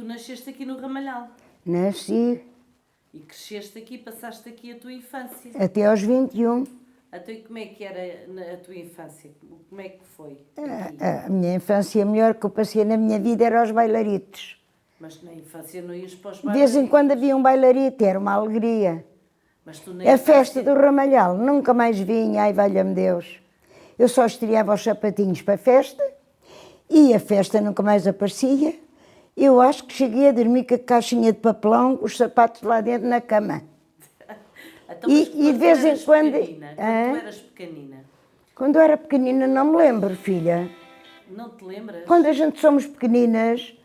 nasceste aqui no Ramalhal. Nasci E cresceste aqui, passaste aqui a tua infância. até aos 21. Então, e como é que era a tua infância? Como é que foi? Aqui? A minha infância melhor que eu passei na minha vida era aos bailaritos. Mas na infância não ias para os De vez em bailaritos. quando havia um bailarito, era uma alegria. Mas tu na A festa infância- do Ramalhal nunca mais vinha, ai valha-me Deus. Eu só estreava os sapatinhos para a festa e a festa nunca mais aparecia. Eu acho que cheguei a dormir com a caixinha de papelão, os sapatos lá dentro na cama. Então, mas e quando de vez tu em eras quando- pequenina, Hã? quando tu eras pequenina, Quando eu era pequenina, não me lembro, filha. não te lembras? Quando a gente somos pequeninas,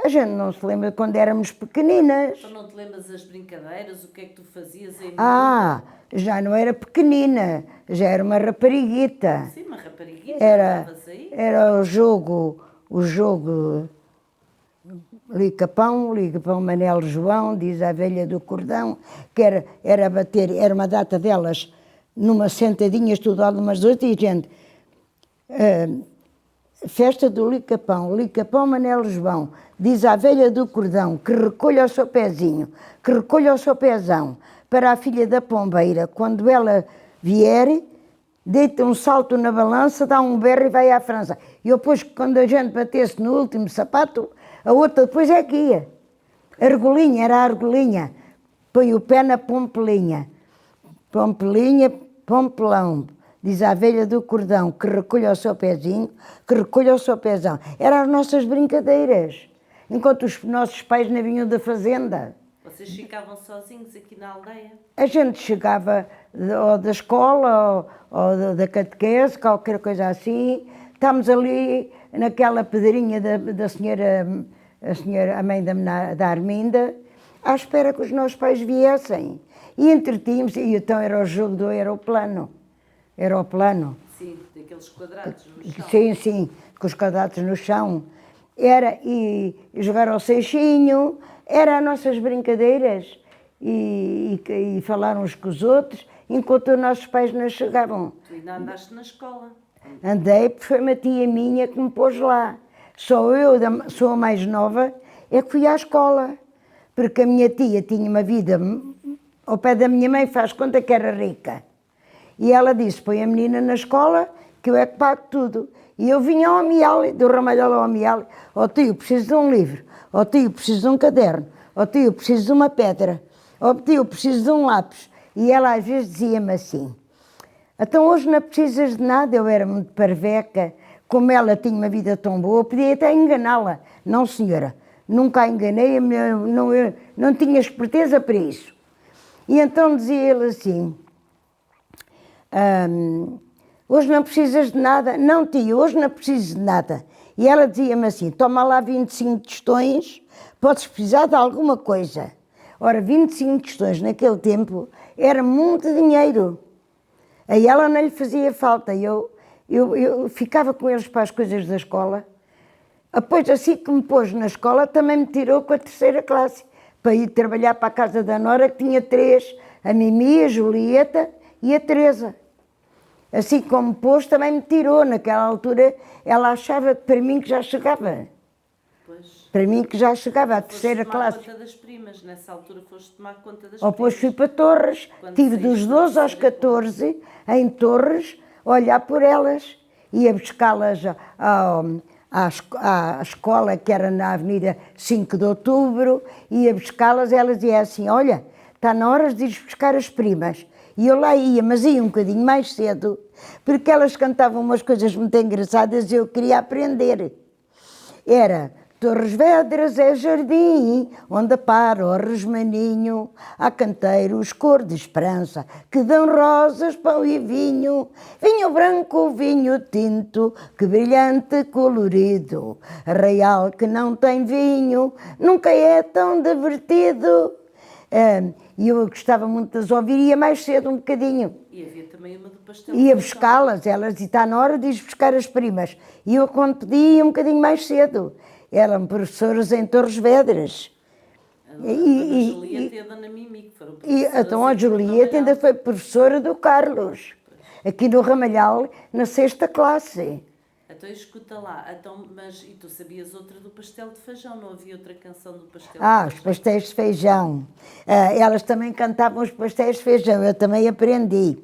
a gente não se lembra de quando éramos pequeninas. Então não te lembras das brincadeiras? O que é que tu fazias em Ah, já não era pequenina, já era uma rapariguita. Sim, uma rapariguita, Era, estavas aí? era o jogo Liga-Pão Manel João, diz a velha do cordão, que era bater, era uma data delas, numa sentadinhas, tudo ao de umas duas, e gente, festa do Lica-Pão Manel João, diz a velha do cordão, que recolha o seu pezinho, que recolha o seu pezão, para a filha da pombeira, quando ela vier, deita um salto na balança, dá um berro e vai à França. E depois, quando a gente batesse no último sapato, a outra depois é que ia. Argolinha, era a argolinha. Põe o pé na pompelinha. Pompelinha, pompelão. Diz a velha do cordão, que recolha o seu pezinho, que recolha o seu pezão. Eram as nossas brincadeiras. Enquanto os nossos pais não vinham da fazenda. Vocês ficavam sozinhos aqui na aldeia? A gente chegava ou da escola ou da catequese, qualquer coisa assim. Estávamos ali naquela pedrinha da senhora, a mãe da Arminda, à espera que os nossos pais viessem. E entretínhamos, e então era o jogo do aeroplano. Era o plano. Sim, daqueles quadrados no chão. Sim, sim, com os quadrados no chão. Era, e jogar ao seixinho, eram as nossas brincadeiras. E falar uns com os outros, enquanto os nossos pais não chegavam. Tu ainda andaste na escola. Andei, porque foi uma tia minha que me pôs lá. Só eu, sou a mais nova, é que fui à escola. Porque a minha tia tinha uma vida ao pé da minha mãe, faz conta que era rica. E ela disse, põe a menina na escola, que eu é que pago tudo. E eu vinha ao Amiale, do Ramalhal ao Amiale. Ó tio, preciso de um livro. Ó tio, preciso de um caderno. Ó tio, preciso de uma pedra. Ó tio, preciso de um lápis. E ela às vezes dizia-me assim, então hoje não precisas de nada, eu era muito parveca, como ela tinha uma vida tão boa, podia até enganá-la. Não senhora, nunca a enganei, eu não tinha esperteza para isso. E então dizia ele assim, hoje não precisas de nada? Não, tia, hoje não preciso de nada. E ela dizia-me assim, toma lá 25 tostões, podes precisar de alguma coisa. Ora, 25 tostões naquele tempo era muito dinheiro. A ela não lhe fazia falta, eu ficava com eles para as coisas da escola. Depois, assim que me pôs na escola, também me tirou com a terceira classe, para ir trabalhar para a casa da Nora, que tinha três, a Mimi, a Julieta e a Teresa. Assim como me pôs, também me tirou. Naquela altura, ela achava para mim que já chegava. Pois. Para mim que já chegava à terceira Foste tomar classe. conta das primas. Nessa altura foste tomar conta das Depois primas. fui para Torres, Quando tive dos saíste da 12 aos terceira 14, em Torres, a olhar por elas. Ia buscá-las à escola, que era na Avenida 5 de Outubro, ia buscá-las, elas diziam assim, olha, está na hora de ir buscar as primas. E eu lá ia, mas ia um bocadinho mais cedo, porque elas cantavam umas coisas muito engraçadas e eu queria aprender. Era Torres Vedras é jardim, onde para o resmaninho, há canteiros cor de esperança, que dão rosas, pão e vinho, vinho branco, vinho tinto, que brilhante colorido, arraial que não tem vinho, nunca é tão divertido. E eu gostava muito de as ouvir, ia mais cedo um bocadinho. E havia também uma do pastel. Ia buscá-las, elas diziam, está na hora de ir buscar as primas. E eu, quando podia, ia um bocadinho mais cedo. Eram professoras em Torres Vedras. A Dona Julieta e a Dona Mimi, que foram professoras. Então a Julieta ainda foi professora do Carlos, aqui no Ramalhal, na 6ª classe. Então escuta lá, então, mas e tu sabias outra do pastel de feijão? Não havia outra canção do pastel Ah, de os feijão? pastéis de feijão. Elas também cantavam os pastéis de feijão, eu também aprendi.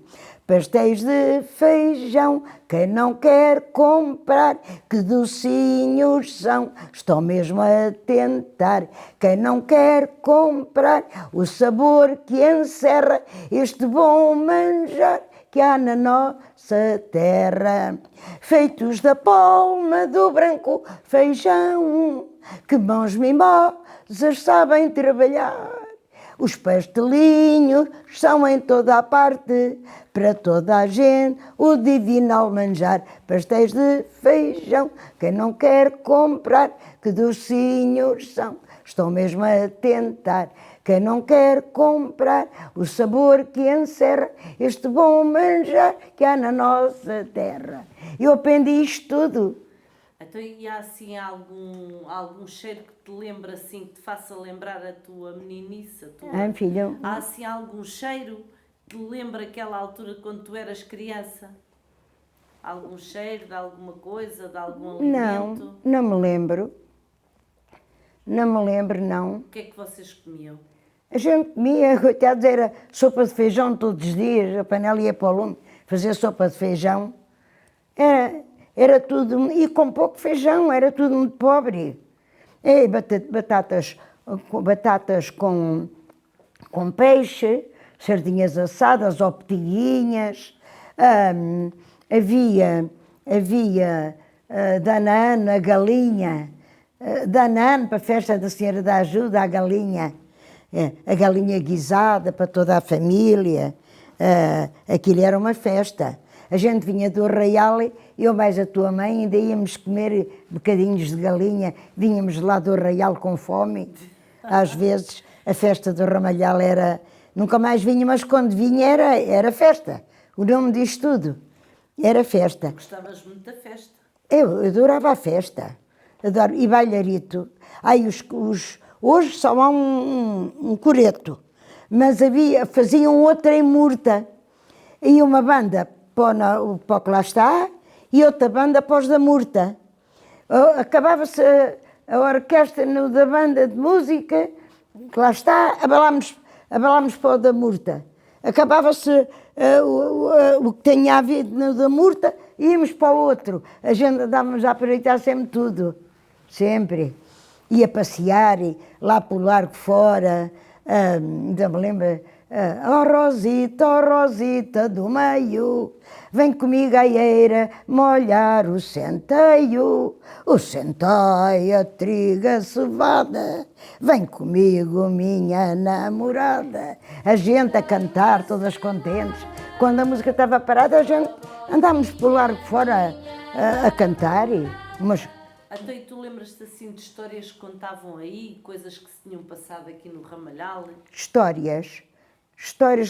Pastéis de feijão, quem não quer comprar, que docinhos são, estou mesmo a tentar. Quem não quer comprar, o sabor que encerra este bom manjar que há na nossa terra. Feitos da palma do branco feijão, que mãos mimosas sabem trabalhar. Os pastelinhos são em toda a parte, para toda a gente, o divino manjar. Pastéis de feijão, quem não quer comprar, que docinhos são, estou mesmo a tentar. Quem não quer comprar, o sabor que encerra este bom manjar que há na nossa terra. Eu aprendi isto tudo. Então, e há assim algum cheiro que te lembra assim, que te faça lembrar a tua meninice? Filho, Há assim algum cheiro que te lembra aquela altura quando tu eras criança? Algum cheiro de alguma coisa, de algum alimento? não me lembro. Não me lembro, não. O que é que vocês comiam? A gente comia, coitados, era sopa de feijão todos os dias, a panela ia para o lume fazer sopa de feijão. Era tudo, e com pouco feijão, era tudo muito pobre. E batatas com peixe, sardinhas assadas ou petiguinhas. Havia danana, galinha, danana para a festa da Senhora da Ajuda, a galinha guisada para toda a família. Aquilo era uma festa. A gente vinha do Arraial, eu mais a tua mãe, ainda íamos comer bocadinhos de galinha, vínhamos lá do Arraial com fome. Às vezes a festa do Ramalhal era, nunca mais vinha, mas quando vinha era festa. O nome diz tudo, era festa. Gostavas muito da festa? Eu adorava a festa, adoro, e bailarito. Hoje só há um coreto, mas faziam outra em Murta, e uma banda para o que lá está, e outra banda para os da Murta. Acabava-se a orquestra da banda de música, que lá está, abalámos para o da Murta. Acabava-se o que tinha havido no da Murta, íamos para o outro. A gente andávamos a aproveitar sempre tudo, sempre. Ia passear, lá pelo Largo Fora, ainda me lembro, oh Rosita do meio, vem comigo à eira molhar o centeio, a triga cevada, vem comigo minha namorada. A gente a cantar, todas contentes. Quando a música estava parada, a gente andámos pelo Largo Fora a cantar, mas... Então, e tu lembras-te assim de histórias que contavam aí, coisas que se tinham passado aqui no Ramalhal? Histórias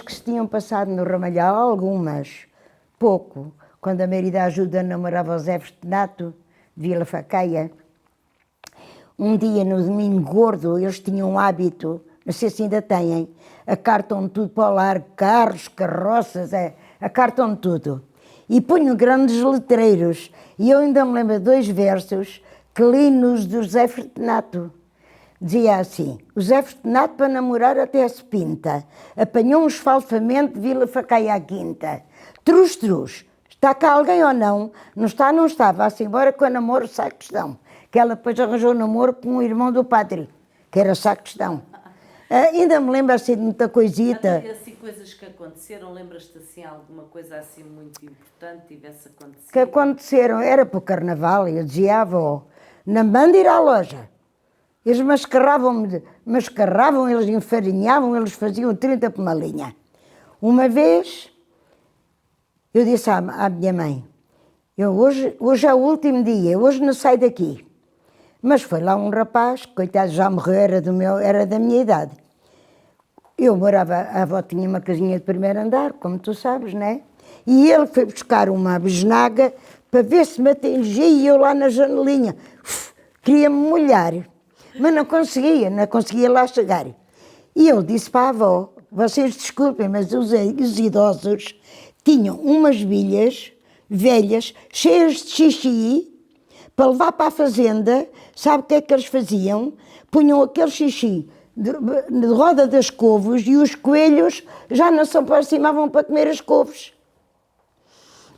que se tinham passado no Ramalhal, algumas, pouco. Quando a Maria da Ajuda namorava o Zé Festenato, de Vila Facaia, um dia no domingo gordo, eles tinham um hábito, não sei se ainda têm, acartam tudo para o largo, carros, carroças, acartam tudo. E punham grandes letreiros. E eu ainda me lembro de 2 versos que li nos do José Fortunato. Dizia assim: o José Fortunato para namorar até se pinta, apanhou um esfalfamento de Vila Facaia à Quinta. Trus, trus, está cá alguém ou não? Não está, não está, vá-se embora com o namoro sacristão. Que ela depois arranjou namoro com o irmão do padre, que era sacristão. Ainda me lembro assim de muita coisita. E assim coisas que aconteceram, lembras-te assim alguma coisa assim muito importante que tivesse acontecido? Que aconteceram, era para o carnaval, eu dizia à avó, na banda ir à loja. Eles mascarravam, eles enfarinhavam, eles faziam 30 por uma linha. Uma vez, eu disse à minha mãe, hoje é o último dia, hoje não saio daqui. Mas foi lá um rapaz, coitado, já morreu, era da minha idade. Eu morava, a avó tinha uma casinha de primeiro andar, como tu sabes, não é? E ele foi buscar uma besnaga para ver se me atingia e eu lá na janelinha. Queria-me molhar, mas não conseguia lá chegar. E eu disse para a avó, vocês desculpem, mas os idosos tinham umas bilhas velhas, cheias de xixi, para levar para a fazenda. Sabe o que é que eles faziam? Punham aquele xixi de roda das couves e os coelhos já não se aproximavam para comer as couves.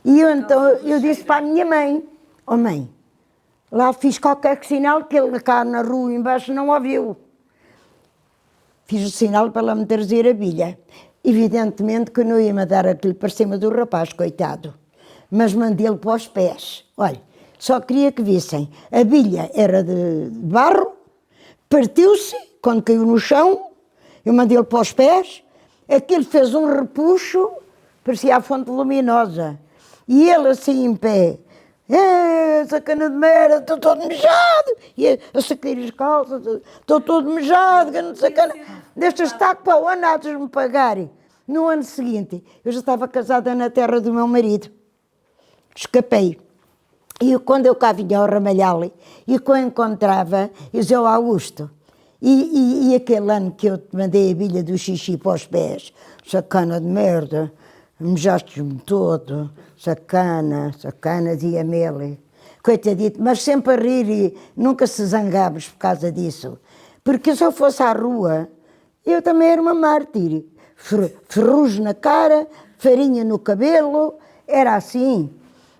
E eu disse para a minha mãe, oh mãe, lá fiz qualquer sinal que ele cá na rua embaixo não ouviu. Fiz o sinal para ela me trazer a bilha. Evidentemente que não ia me dar aquilo para cima do rapaz, coitado. Mas mandei-lo para os pés. Olha, só queria que vissem. A bilha era de barro, partiu-se quando caiu no chão, eu mandei-lo para os pés, aquilo fez um repuxo, parecia a fonte luminosa. E ele assim em pé, sacana de merda, estou todo mejado. E eu saquei as calças, estou todo mejado, que não sacana. Deixa estar para o ano, há de me pagarem. No ano seguinte, eu já estava casada na terra do meu marido. Escapei. E quando eu cá vinha ao Ramalhal, e que eu encontrava, eu dizia ao Augusto, e aquele ano que eu te mandei a bilha do xixi para os pés, sacana de merda, mejaste-me todo, sacana, dizia-me ele. Coitadito, mas sempre a rir e nunca se zangavas por causa disso. Porque se eu fosse à rua, eu também era uma mártir. Ferrugem na cara, farinha no cabelo, era assim.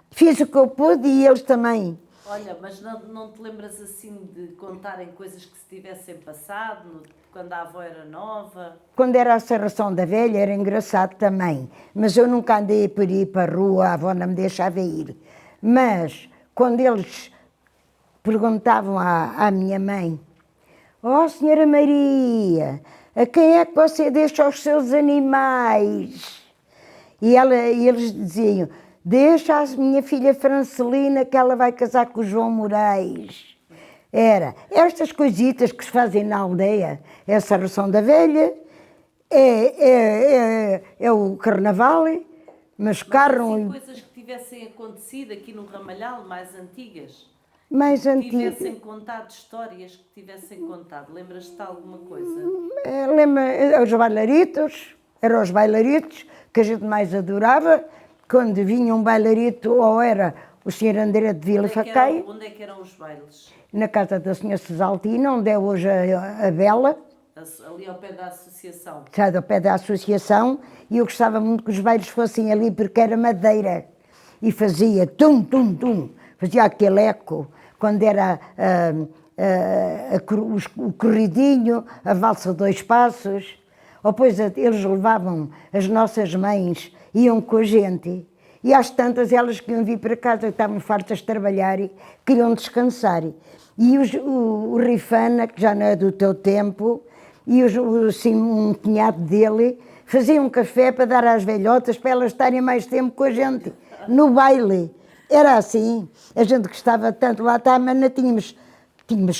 Fiz o que eu pude e eles também. Olha, mas não te lembras assim de contarem coisas que se tivessem passado, quando a avó era nova? Quando era a serração da velha era engraçado também, mas eu nunca andei por ir para a rua, a avó não me deixava ir. Mas quando eles perguntavam à minha mãe, oh senhora Maria, a quem é que você deixa os seus animais? E eles diziam, deixa a minha filha Francelina que ela vai casar com o João Moraes. Era estas coisitas que se fazem na aldeia, é a serração da velha, é o carnaval, mascaram... Assim, coisas que tivessem acontecido aqui no Ramalhal, mais antigas? Mais antigas. Tivessem contado histórias que tivessem contado, lembras-te de alguma coisa? Lembro, os bailaritos, eram os bailaritos que a gente mais adorava, quando vinha um bailarito, ou era o Sr. André de Vila Faquei. Onde é que eram os bailes? Na casa da Sra. Cesaltina, onde é hoje a Bela. Ali ao pé da associação. Sabe, ao pé da associação, e eu gostava muito que os bailes fossem ali, porque era madeira. E fazia tum, tum, tum, fazia aquele eco, quando era o corridinho, a valsa 2 passos. Ou depois eles levavam as nossas mães, iam com a gente, e às tantas elas queriam vir para casa, estavam fartas de trabalhar e queriam descansar. E o Rifana, que já não é do teu tempo, e assim, um cunhado dele, faziam um café para dar às velhotas, para elas estarem mais tempo com a gente, no baile. Era assim, a gente gostava tanto lá, mas não tínhamos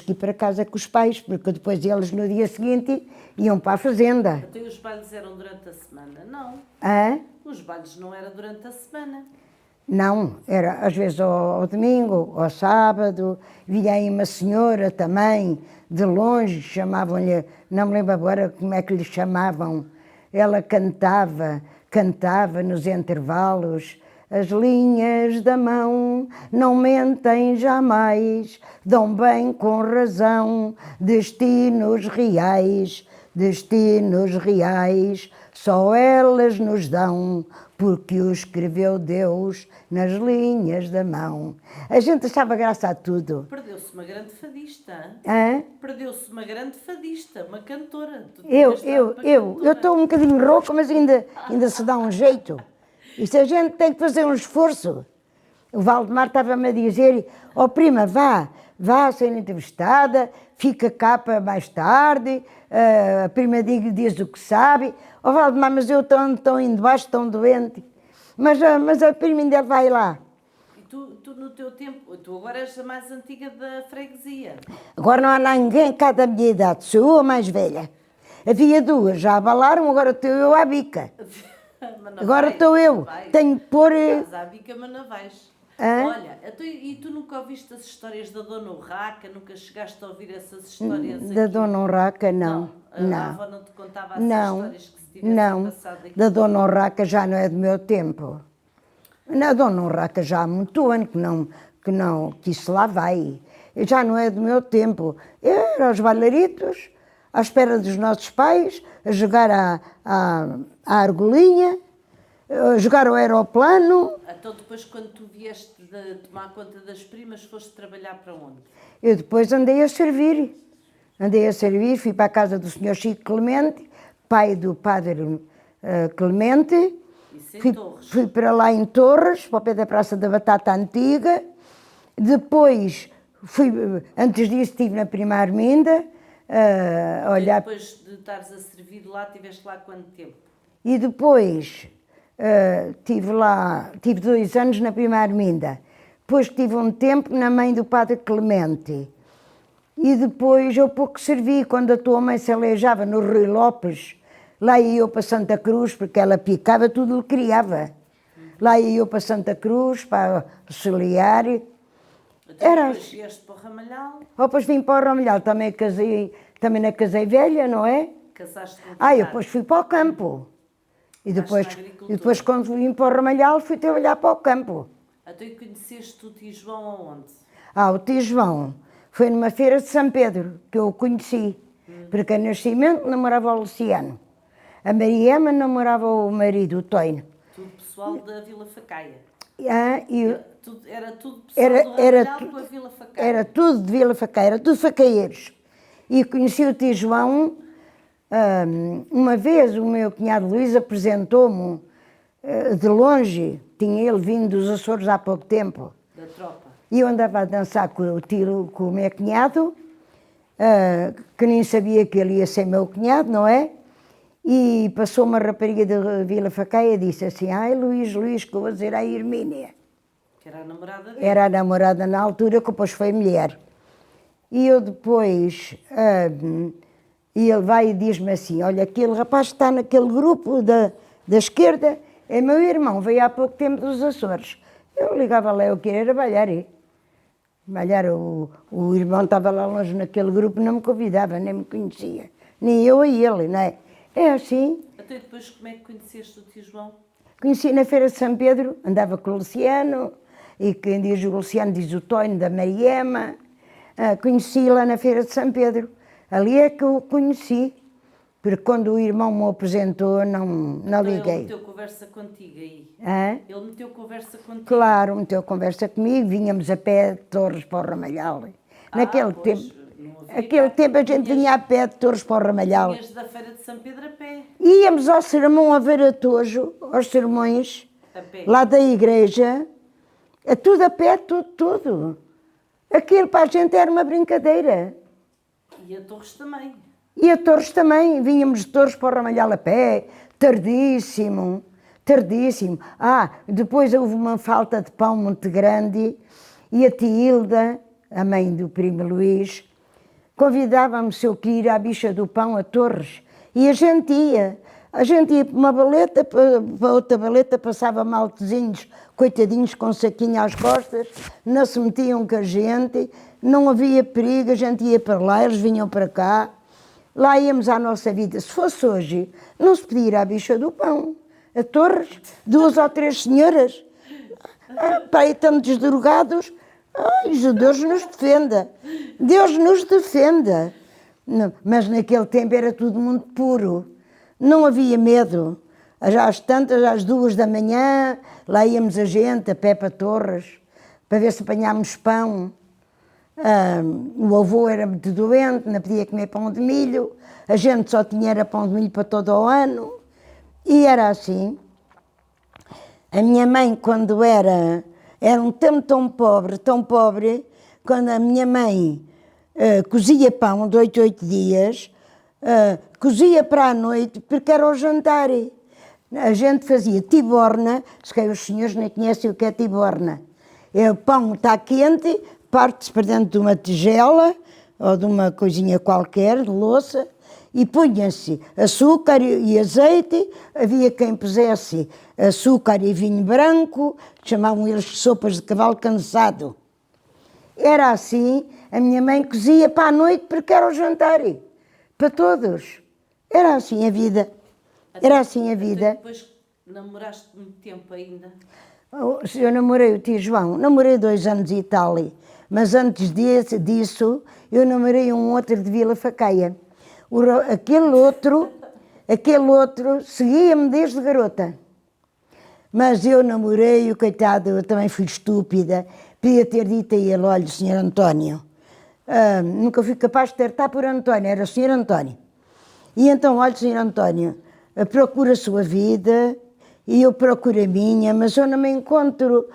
que ir para casa com os pais, porque depois eles no dia seguinte iam para a fazenda. Então os bailes eram durante a semana? Não. Hã? Os bailes não eram durante a semana. Não, era às vezes ao domingo, ao sábado, vinha aí uma senhora também, de longe, chamavam-lhe, não me lembro agora como é que lhe chamavam, ela cantava nos intervalos, as linhas da mão não mentem jamais, dão bem com razão, destinos reais, só elas nos dão, porque o escreveu Deus nas linhas da mão. A gente achava graça a tudo. Perdeu-se uma grande fadista. Hã? Perdeu-se uma grande fadista, uma cantora. Eu estou um bocadinho rouca, mas ainda se dá um jeito. Isto a gente tem que fazer um esforço. O Valdemar estava-me a dizer, ó prima, vá ser entrevistada, fica cá para mais tarde, a prima diz o que sabe. Ó Valdemar, mas eu estou indo baixo, tão doente. Mas a prima ainda vai lá. E tu no teu tempo, tu agora és a mais antiga da freguesia. Agora não há ninguém cá da minha idade, sou eu a mais velha. Havia 2, já abalaram, agora estou eu à bica. Agora estou eu, tenho que pôr... Estás à bica, mas não vais. Hã? Olha, e tu nunca ouviste as histórias da Dona Urraca? Nunca chegaste a ouvir essas histórias Da aqui? Dona Urraca, não. A avó não te contava essas histórias que se tivessem passado aqui? Da Dona Urraca já não é do meu tempo. Na Dona Urraca já há muito ano que isso lá vai. E já não é do meu tempo. Era aos bailaritos, à espera dos nossos pais, a jogar à argolinha, a jogar ao aeroplano. Então depois quando tu vieste de tomar conta das primas, foste trabalhar para onde? Eu depois andei a servir. Fui para a casa do senhor Chico Clemente, pai do padre Clemente. Isso em Torres. Fui para lá em Torres, para o pé da Praça da Batata Antiga. Depois, antes disso estive na Prima Arminda, a olhar. E depois de estares a servir lá, estiveste lá quanto tempo? E depois tive 2 anos na Prima Arminda. Depois tive um tempo na mãe do padre Clemente. E depois eu pouco servi, quando a tua mãe se aleijava no Rio Lopes, lá ia eu para Santa Cruz, porque ela picava tudo o que criava. Lá ia eu para Santa Cruz, para auxiliar. Então depois vieste para o Ramalhal, Depois vim para o Ramalhal, também não casei velha, não é? casaste com Eu idade. depois fui para o campo. E Na depois, agricultura. quando vim para o Ramalhal, fui trabalhar para o campo. Então e conheceste o tio João aonde? O tio João foi numa feira de São Pedro, que eu o conheci. Porque a Nascimento namorava o Luciano. A Mariema namorava o marido, o Toino. Tudo pessoal da Vila Facaia. Era tudo pessoal Era- do era Ramalhal tu- com a Vila Facaia. Era tudo de Vila Facaia, era tudo facaeiros. E conheci o tio João, uma vez o meu cunhado Luís apresentou-me de longe, tinha ele vindo dos Açores há pouco tempo. Da tropa. E eu andava a dançar com o meu cunhado, que nem sabia que ele ia ser meu cunhado, não é? E passou uma rapariga da Vila Facaia e disse assim: ai Luís, que eu vou dizer à Hermínia. Que era a namorada dele. Era a namorada na altura, que depois foi mulher. E eu depois, e ele vai e diz-me assim: olha, aquele rapaz que está naquele grupo da esquerda é meu irmão, veio há pouco tempo dos Açores. Eu ligava lá, eu queria trabalhar. O irmão estava lá longe naquele grupo, não me convidava, nem me conhecia. Nem eu a ele, não é? É assim. Até depois como é que conheceste o tio João? Conheci na Feira de São Pedro, andava com o Luciano, e quem diz o Luciano diz o Toino da Mariema. Conheci lá na Feira de São Pedro. Ali é que eu o conheci, porque quando o irmão me apresentou, não Então liguei. ele meteu conversa contigo aí. Hã? Ele meteu conversa contigo. Claro, meteu conversa comigo, vinhamos a pé de Torres para o Ramalhal. Naquele Pois, tempo, não havia aquele cá. tempo a gente vinha a pé de Torres para o Ramalhal. Vinhas da Feira de São Pedro a pé. Íamos ao sermão a ver a Tojo, aos sermões, A pé. lá da igreja, tudo a pé, tudo. Aquilo para a gente era uma brincadeira. E a Torres também. E a Torres também, vínhamos de Torres para o Ramalhal a pé, tardíssimo. Depois houve uma falta de pão muito grande e a tia Hilda, a mãe do primo Luís, convidava-me se eu queria ir à bicha do pão a Torres. E a gente ia para uma baleta, para outra baleta, passava maltezinhos, coitadinhos com saquinho às costas, não se metiam com a gente, não havia perigo, a gente ia para lá, eles vinham para cá. Lá íamos à nossa vida. Se fosse hoje, não se podia ir à bicha do pão. A Torres, 2 ou 3 senhoras. Para aí tantos drogados. Ai, Deus nos defenda. Deus nos defenda. Não, mas naquele tempo era tudo muito puro. Não havia medo. Às tantas, às 2 da manhã, lá íamos a gente, a pé para Torres, para ver se apanhámos pão. O avô era muito doente, não podia comer pão de milho, a gente só tinha era pão de milho para todo o ano, e era assim. A minha mãe, quando era um tempo tão pobre, quando a minha mãe cozia pão de 8 dias, cozia para a noite, porque era o jantar. A gente fazia tiborna, se calhar os senhores nem conhecem o que é tiborna. O pão está quente, parte-se para dentro de uma tigela ou de uma coisinha qualquer, de louça, e punha-se açúcar e azeite. Havia quem pusesse açúcar e vinho branco, chamavam eles de sopas de cavalo cansado. Era assim, a minha mãe cozia para a noite porque era o jantar, para todos. Era assim a vida. Era assim a vida. Depois namoraste muito tempo ainda? Eu namorei o tio João, namorei 2 anos e tal, mas antes disso eu namorei um outro de Vila Faqueia. Aquele outro seguia-me desde garota. Mas eu namorei, o coitado, eu também fui estúpida, podia ter dito a ele, olha, Sr. António, nunca fui capaz de tratar por António, era o Sr. António. E então, olha, Sr. António, procura a sua vida e eu procuro a minha, mas eu não me encontro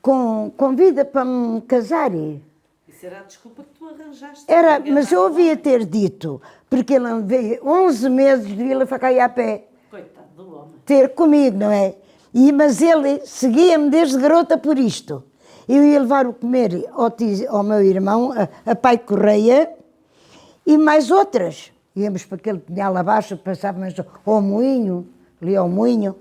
com vida para me casar. Isso era a desculpa que tu arranjaste. Era, mas eu ouvia ter dito, porque ele veio 11 meses de Vila Faqueia a pé. Coitado do homem. Ter comigo, não é? Mas ele seguia-me desde garota por isto. Eu ia levar o comer ao meu irmão, a Pai Correia, e mais outras. Íamos para aquele pinhal abaixo, passávamos ao moinho, ali ao moinho,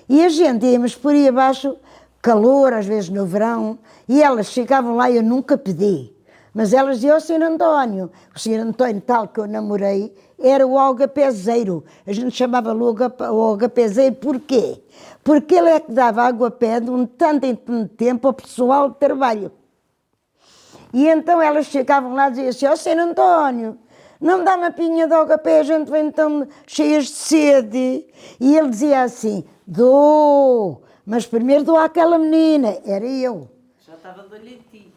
e a gente íamos por aí abaixo, calor, às vezes no verão, e elas chegavam lá e eu nunca pedi. Mas elas diziam ao Sr. António, o Sr. António tal que eu namorei, era o algapezeiro. A gente chamava-lhe o algapezeiro, porquê? Porque ele é que dava água-pé de tanto em tanto tempo ao pessoal de trabalho. E então elas chegavam lá e diziam assim, ó Sr. António, não me dá uma pinha de água-pé, a gente vem tão cheias de sede. E ele dizia assim, dou, mas primeiro dou àquela menina, era eu. Já estava de olho em ti.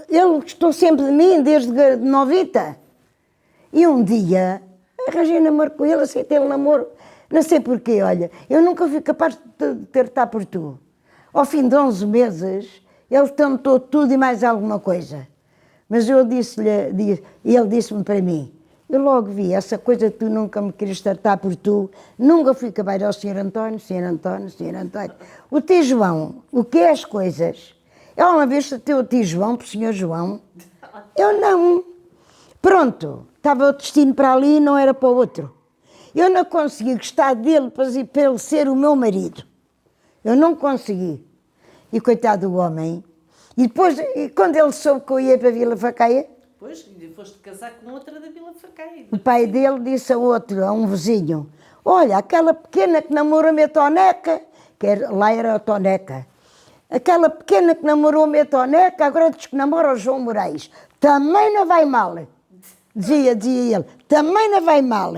Ele gostou sempre de mim, desde novita. E um dia, arranjei namoro com ele, aceitei o namoro. Não sei porquê, olha, eu nunca fui capaz de tratar por tu. Ao fim de 11 meses, ele tentou tudo e mais alguma coisa. Mas eu ele disse-me para mim, eu logo vi, essa coisa de tu nunca me queres tratar por tu, nunca fui capaz ao Sr. António, Sr. António, Sr. António. O tio João, o que é as coisas? Eu uma vez tratei o tio João para o Sr. João, eu não. Pronto, estava o destino para ali e não era para o outro. Eu não consegui gostar dele para ele ser o meu marido. Eu não consegui. E coitado do homem. E depois, quando ele soube que eu ia para a Vila Faqueia, Pois, e foste casar com outra da Vila Faqueia. o pai dele disse a outro, a um vizinho, olha, aquela pequena que namorou-me a Toneca, lá era a Toneca, aquela pequena que namorou-me a Toneca, agora diz que namora o João Moraes, também não vai mal. Dizia ele, também não vai mal.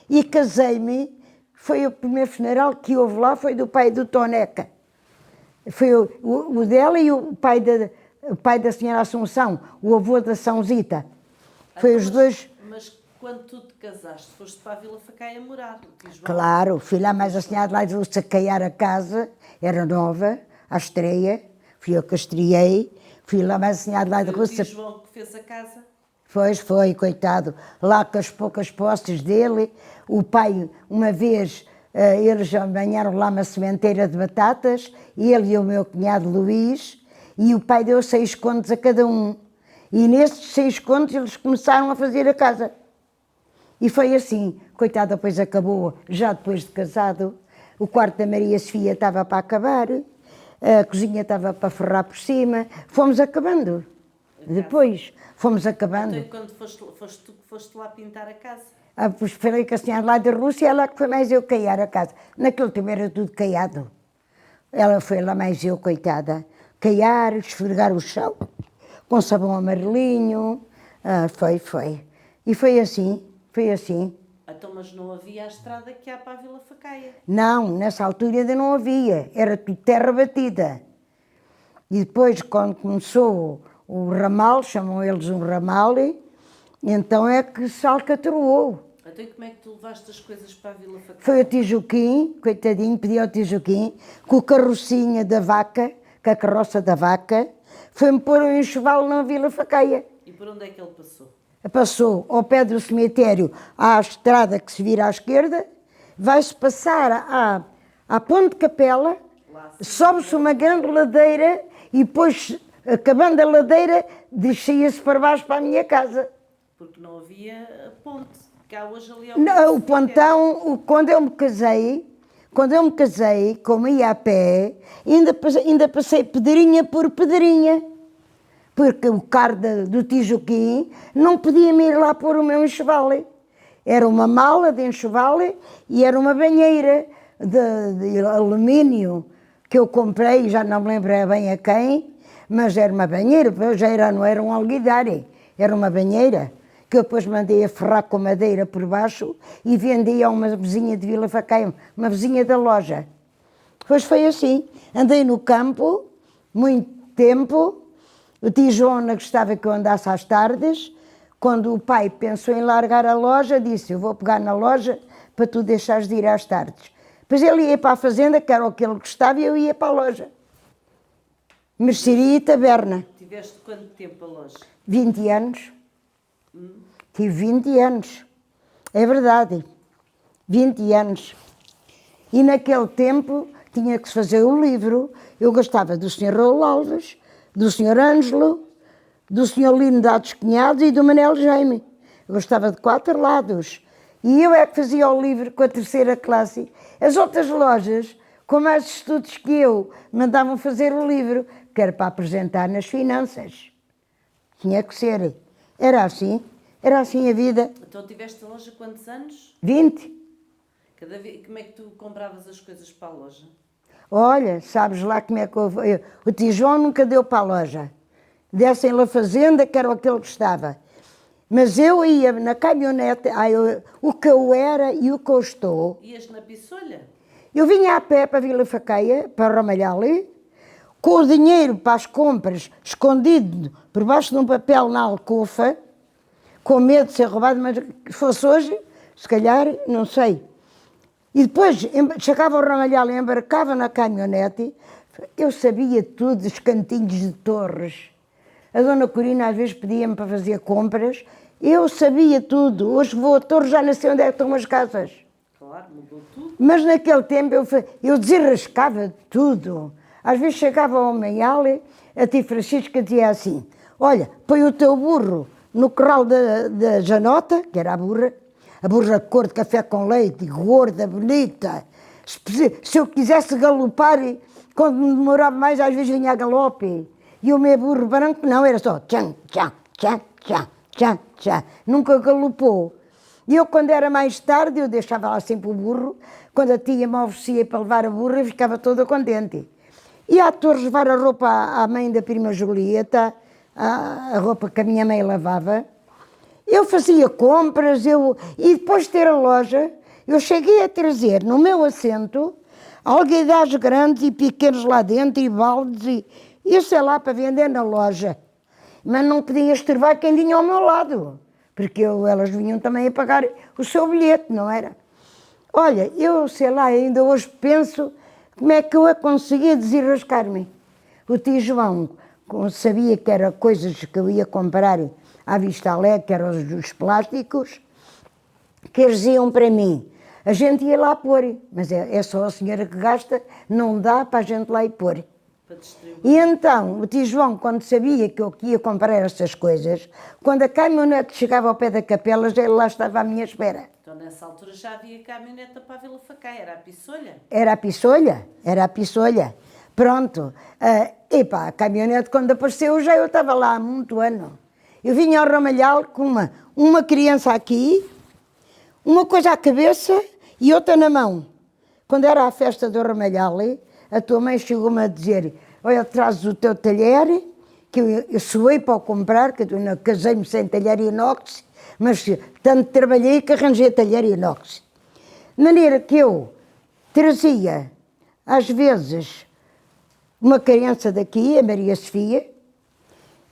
E casei-me, foi o primeiro funeral que houve lá, foi do pai do Toneca. Foi o dela e o pai da senhora Assunção, o avô da Sãozita. Foi os dois. Mas quando tu te casaste, foste para a Vila Faqueia morar? Claro, fui lá mais a senhora lá de saquear a casa, era nova, à estreia, fui eu que a estreiei, fui lá mais a senhora lá de Foi o tio Rússia. João que fez a casa? Foi, coitado, lá com as poucas posses dele, o pai, uma vez, eles ganharam lá uma sementeira de batatas, ele e o meu cunhado Luís, e o pai deu 6 contos a cada um. E nesses 6 contos eles começaram a fazer a casa. E foi assim, coitado, depois acabou, já depois de casado, o quarto da Maria Sofia estava para acabar, a cozinha estava para forrar por cima, fomos acabando. Depois fomos acabando. Então, quando foste tu que foste lá pintar a casa? Pois falei com a senhora lá da Rússia, ela que foi mais eu caiar a casa. Naquele tempo era tudo caiado. Ela foi lá mais eu, coitada. Caiar, esfregar o chão, com sabão amarelinho. Foi. E foi assim. Então, mas não havia a estrada que há para a Vila Faqueia? Não, nessa altura ainda não havia. Era tudo terra batida. E depois, quando começou o ramal, chamam eles um ramal, então é que se alcatroou. Então, e como é que tu levaste as coisas para a Vila Faqueia? Foi o Tijuquim, coitadinho, pedi ao Tijuquim, com o carrocinha da vaca, com a carroça da vaca, foi-me pôr um enxoval na Vila Faqueia. E por onde é que ele passou? Passou ao pé do cemitério, à estrada que se vira à esquerda, vai-se passar à Ponte de Capela, sobe-se uma grande ladeira e depois, acabando a ladeira, descia-se para baixo para a minha casa. Porque não havia ponte, que há hoje ali ao Não, o pontão, quando eu me casei, como ia a pé, ainda passei pedrinha por pedrinha, porque o carro do Tijuquim não podia-me ir lá pôr o meu enxoval. Era uma mala de enxoval e era uma banheira de alumínio, que eu comprei, já não me lembro bem a quem, mas era uma banheira, não era um alguidar, era uma banheira, que eu depois mandei a ferrar com madeira por baixo e vendi a uma vizinha de Vila Facaia, uma vizinha da loja. Depois foi assim, andei no campo, muito tempo, o tio João gostava que eu andasse às tardes, quando o pai pensou em largar a loja, disse, eu vou pegar na loja para tu deixares de ir às tardes. Depois ele ia para a fazenda, que era o que ele gostava, e eu ia para a loja. Mercearia e taberna. Tiveste quanto tempo a loja? 20 anos. Tive 20 anos. É verdade. 20 anos. E naquele tempo tinha que se fazer o livro. Eu gostava do Sr. Raul Alves, do Sr. Ângelo, do Sr. Lino Dados Cunhados e do Manel Jaime. Eu gostava de 4 lados. E eu é que fazia o livro com a 3ª classe. As outras lojas, com mais estudos que eu, mandavam fazer o livro, que era para apresentar nas finanças. Tinha que ser. Era assim a vida. Então tiveste a loja quantos anos? 20. Como é que tu compravas as coisas para a loja? Olha, sabes lá como é que o tio João nunca deu para a loja. Dessem-lhe a fazenda, que era o que ele gostava. Mas eu ia na caminhonete, o que eu era e o que eu estou. Ias na Pissolha? Eu vinha a pé para Vila Facaia, para Ramalhal, com o dinheiro para as compras escondido por baixo de um papel na alcofa, com medo de ser roubado, mas se fosse hoje, se calhar, não sei. E depois chegava ao Ramalhal e embarcava na caminhonete, eu sabia tudo dos cantinhos de Torres. A dona Corina às vezes pedia-me para fazer compras, eu sabia tudo. Hoje vou a Torres, já não sei onde é que estão as casas. Claro, mudou tudo. Mas naquele tempo eu desarrascava tudo. Às vezes chegava ao Maial, a tia Francisca dizia assim, olha, põe o teu burro no corral da Janota, que era a burra cor de café com leite, gorda, bonita. Se eu quisesse galopar, quando me demorava mais, às vezes vinha a galope. E o meu burro branco não, era só tchan, tchan, tchan, tchan, tchan, tchan. Nunca galopou. E eu, quando era mais tarde, eu deixava lá sempre o burro. Quando a tia me oferecia para levar a burra, eu ficava toda contente. E à Torres levar a roupa à mãe da prima Julieta, a roupa que a minha mãe lavava. Eu fazia compras, e depois de ter a loja, eu cheguei a trazer no meu assento alguidades grandes e pequenos lá dentro, e baldes, e eu sei lá, para vender na loja. Mas não podia estorvar quem vinha ao meu lado, porque elas vinham também a pagar o seu bilhete, não era? Olha, eu sei lá, ainda hoje penso como é que eu a conseguia desenrascar-me. O tio João sabia que eram coisas que eu ia comprar à Vista Alegre, que eram os plásticos, que eles iam para mim. A gente ia lá pôr, mas é só a senhora que gasta, não dá para a gente lá ir pôr. E então, o tio João, quando sabia que eu ia comprar essas coisas, quando a caminhonete chegava ao pé da capela, já lá estava à minha espera. Então, nessa altura já havia caminhoneta para a Vila Facaia, era a Pissolha? Era a Pissolha. Pronto. A caminhonete, quando apareceu, já eu estava lá há muito ano. Eu vinha ao Ramalhal com uma criança aqui, uma coisa à cabeça e outra na mão. Quando era a festa do Ramalhal, a tua mãe chegou-me a dizer, olha, trazes o teu talher, que eu suei para o comprar, que eu casei-me sem talher inox, mas tanto trabalhei que arranjei talher inox. De maneira que eu trazia, às vezes, uma criança daqui, a Maria Sofia,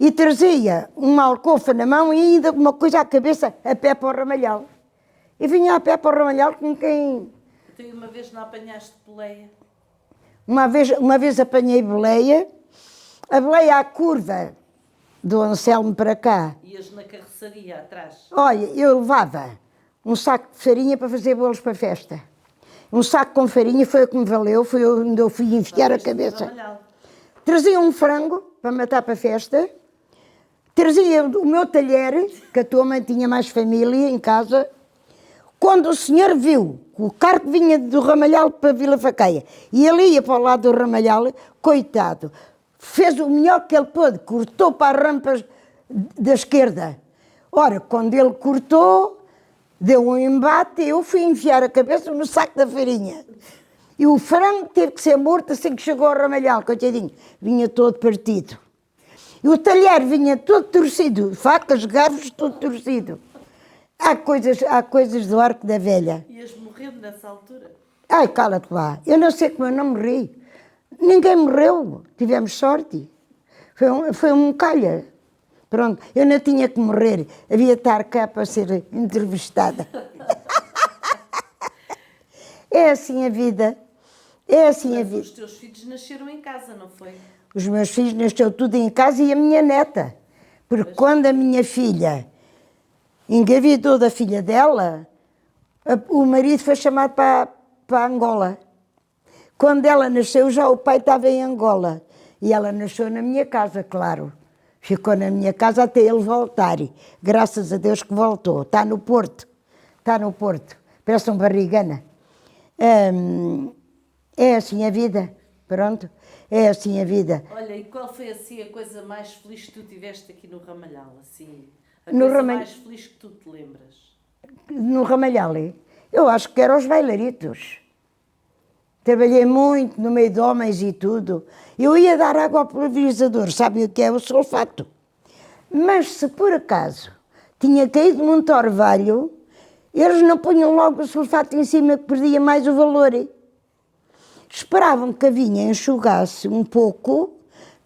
e trazia uma alcofa na mão e ainda uma coisa à cabeça, a pé para o Ramalhal. E vinha a pé para o Ramalhal com quem... Então, uma vez não apanhaste boleia? Uma vez apanhei boleia, a boleia à curva do Anselmo para cá. Ias na carroçaria atrás? Olha, eu levava um saco de farinha para fazer bolos para a festa. Um saco com farinha foi o que me valeu, foi onde eu fui enfiar a cabeça. Trazia um frango para matar para a festa, trazia o meu talher, que a tua mãe tinha mais família em casa. Quando o senhor viu que o carro vinha do Ramalhal para Vila Facaia e ele ia para o lado do Ramalhal, coitado, fez o melhor que ele pôde, cortou para as rampas da esquerda. Ora, quando ele cortou, deu um embate, eu fui enfiar a cabeça no saco da farinha. E o frango teve que ser morto assim que chegou ao Ramalhal, coitadinho. Vinha todo partido. E o talher vinha todo torcido. Facas, garfos, todo torcido. Há coisas do arco da velha. Ias morrendo nessa altura? Ai, cala-te lá. Eu não sei como eu não morri. Ninguém morreu. Tivemos sorte. Foi um calha. Pronto, eu não tinha que morrer. Havia de estar cá para ser entrevistada. É assim a vida. É assim a Mas vida. os teus filhos nasceram em casa, não foi? Os meus filhos nasceu tudo em casa e a minha neta. Porque quando a minha filha engravidou da filha dela, o marido foi chamado para Angola. Quando ela nasceu, já o pai estava em Angola. E ela nasceu na minha casa, claro. Ficou na minha casa até ele voltar. Graças a Deus que voltou. Está no Porto. Está no Porto. Parece um barrigana. É assim a vida. Pronto. É assim a vida. Olha, e qual foi assim a coisa mais feliz que tu tiveste aqui no Ramalhal? Assim, a No coisa Ramalhal- mais feliz que tu te lembras? No Ramalhal, eu acho que eram os bailaritos. Trabalhei muito no meio de homens e tudo. Eu ia dar água ao pulverizador, sabem o que é o sulfato? Mas se por acaso tinha caído muito orvalho, eles não punham logo o sulfato em cima que perdia mais o valor. Esperavam que a vinha enxugasse um pouco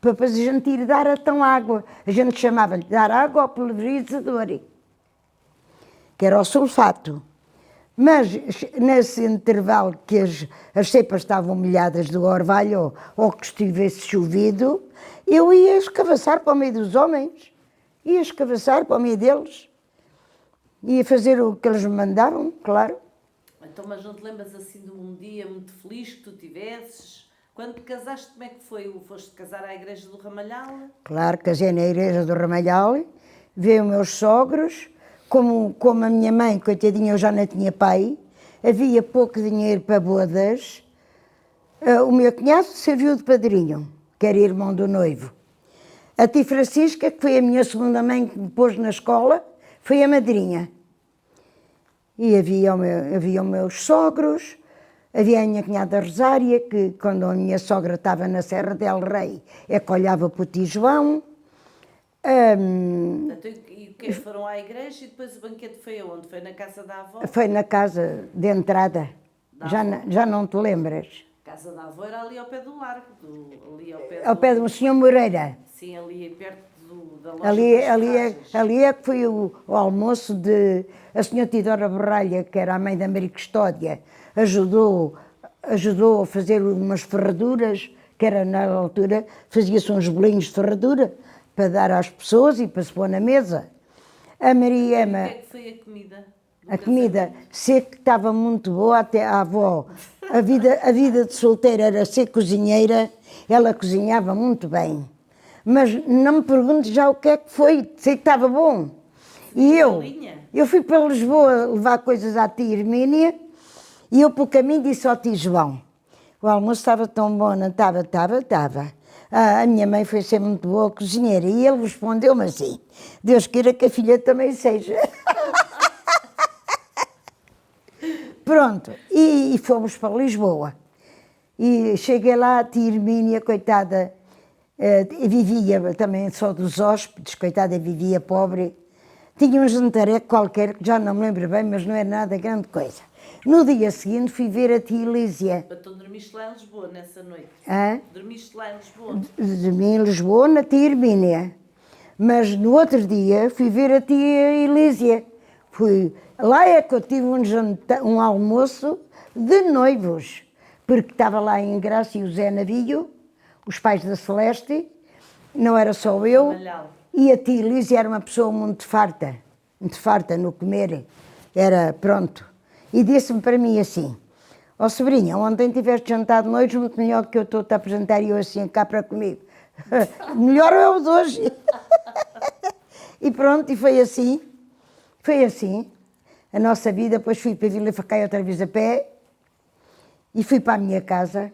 para depois a gente ir dar então água. A gente chamava-lhe dar água ao pulverizador, que era o sulfato. Mas nesse intervalo que as cepas estavam molhadas do orvalho ou que estivesse chovido, eu ia escavaçar para o meio dos homens, ia escavaçar para o meio deles, ia fazer o que eles me mandavam, claro. Então, mas não te lembras assim de um dia muito feliz que tu tivesses? Quando te casaste, como é que foi? Foste casar à igreja do Ramalhal? Claro, casei na igreja do Ramalhal, veio meus sogros, como a minha mãe, coitadinha, eu já não tinha pai, havia pouco dinheiro para bodas. O meu cunhado serviu de padrinho, que era irmão do noivo. A tia Francisca, que foi a minha segunda mãe que me pôs na escola, foi a madrinha. E havia os meus sogros, havia a minha cunhada Rosária, que quando a minha sogra estava na Serra del Rei, é que olhava para o tio João. Então, e o quê? Foram à igreja e depois o banquete foi aonde? Foi na casa da avó? Foi na casa de entrada. Já não te lembras? A casa da avó era ali ao pé do largo, ali ao pé Ao pé de um senhor Moreira. Sim, ali perto da loja Ali, das ferragens. ali é que foi o almoço de a senhora Tidora Borralha, que era a mãe da Maria Custódia, ajudou a fazer umas ferraduras, que era na altura, fazia-se uns bolinhos de ferradura para dar às pessoas e para se pôr na mesa. A Maria O que Ema, é que foi a comida? a comida, sei que estava muito boa, até a avó, a vida de solteira era ser cozinheira, ela cozinhava muito bem. Mas não me perguntes já o que é que foi, sei que estava bom. E eu fui para Lisboa levar coisas à tia Hermínia e eu pelo caminho disse ao tio João, o almoço estava tão bom, não estava? A minha mãe foi ser muito boa cozinheira e ele respondeu-me assim, Deus queira que a filha também seja. Pronto, e fomos para Lisboa. E cheguei lá, a tia Hermínia, coitada, vivia também só dos hóspedes, coitada, vivia pobre. Tinha um jantareco qualquer, que já não me lembro bem, mas não era nada grande coisa. No dia seguinte fui ver a tia Elísia. Então dormiste lá em Lisboa nessa noite? Hã? Dormiste lá em Lisboa? Dormi em Lisboa, na tia Hermínia. Mas no outro dia fui ver a tia Elísia. Lá é que eu tive um almoço de noivos, porque estava lá em Graça e o Zé Navio, os pais da Celeste, não era só eu, Ramalhal. e a tia Elísia era uma pessoa muito farta no comer, era pronto. E disse-me para mim assim, ó sobrinha, ontem tiveste jantado de noite muito melhor que eu estou-te a apresentar e eu assim, cá para comigo. Melhor é o de hoje. E pronto, e foi assim. A nossa vida, depois fui para a Vila Facai outra vez a pé e fui para a minha casa.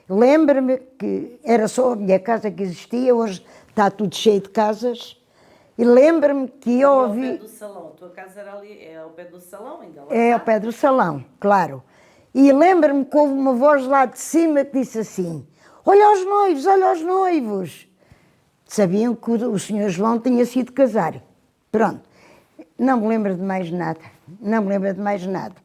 Lembro-me que era só a minha casa que existia, hoje está tudo cheio de casas. E lembro-me que eu ouvi... Ao pé do salão, a tua casa era ali, é ao pé do salão ainda lá? É ao pé do salão, claro. E lembro-me que houve uma voz lá de cima que disse assim: olha aos noivos, olha aos noivos. Sabiam que o senhor João tinha sido casar. Pronto. Não me lembro de mais nada. Não me lembro de mais nada.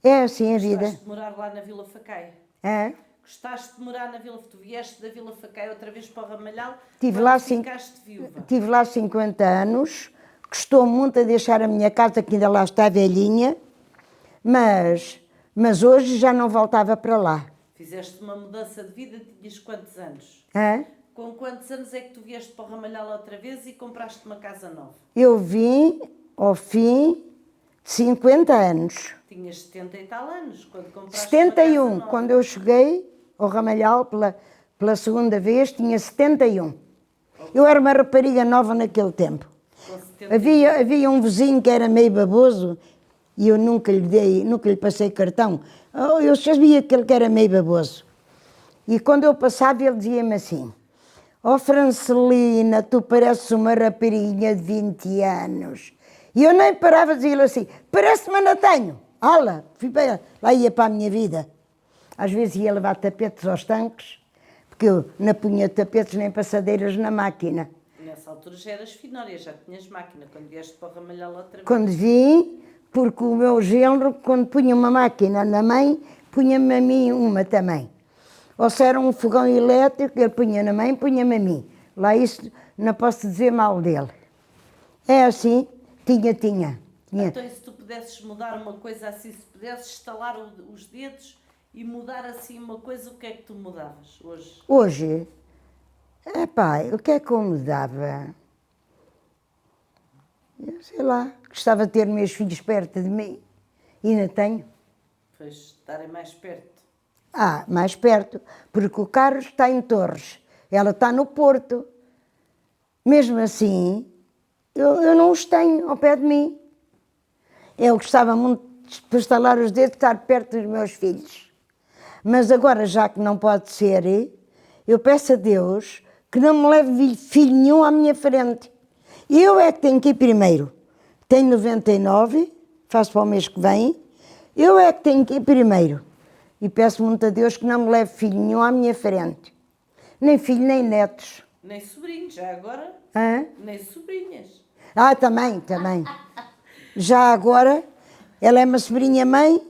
É assim a vida. Gostaste de morar lá na Vila Facaia? É? Gostaste de morar na Vila... Tu vieste da Vila Facaia outra vez para o Ramalhal? Tive quando lá, ficaste viúva? tive lá 50 anos. Gostou muito de deixar a minha casa, que ainda lá está velhinha. Mas hoje já não voltava para lá. Fizeste uma mudança de vida, tinhas quantos anos? É? Com quantos anos é que tu vieste para o Ramalhal outra vez e compraste uma casa nova? Eu vim ao fim de 50 anos. Tinhas 70 e tal anos quando compraste 71, uma casa nova. quando eu cheguei ao Ramalhal pela segunda vez, tinha 71. Eu era uma rapariga nova naquele tempo. Com 70. Havia um vizinho que era meio baboso e eu nunca lhe passei cartão. Eu sabia que ele era meio baboso. E quando eu passava, ele dizia-me assim: ó Francelina, tu pareces uma rapariguinha de 20 anos. E eu nem parava de dizer assim: parece-me, não tenho. Ala, lá ia para a minha vida. Às vezes ia levar tapetes aos tanques, porque eu não punha tapetes nem passadeiras na máquina. Nessa altura já eras finória, já tinhas máquina, quando vieste para o Ramalhal outra vez. Quando vim, porque o meu genro, quando punha uma máquina na mãe, punha-me a mim uma também. Ou se era um fogão elétrico, ele punha na mãe, punha-me a mim. Lá isso não posso dizer mal dele. É assim, tinha. Então, e se tu pudesses mudar uma coisa assim, se pudesses estalar os dedos e mudar assim uma coisa, o que é que tu mudavas hoje? Hoje, epá, o que é que eu mudava? Eu sei lá, gostava de ter meus filhos perto de mim. E ainda tenho. Pois, estarem mais perto. Mais perto, porque o carro está em Torres, ela está no Porto. Mesmo assim, eu não os tenho ao pé de mim. Eu gostava muito de estalar os dedos, de estar perto dos meus filhos. Mas agora, já que não pode ser, eu peço a Deus que não me leve filho nenhum à minha frente. Eu é que tenho que ir primeiro. Tenho 99, faço para o mês que vem. Eu é que tenho que ir primeiro. E peço muito a Deus que não me leve filho nenhum à minha frente. Nem filho, nem netos. Nem sobrinhos, já agora? Hã? Nem sobrinhas. Também. Já agora, ela é uma sobrinha-mãe,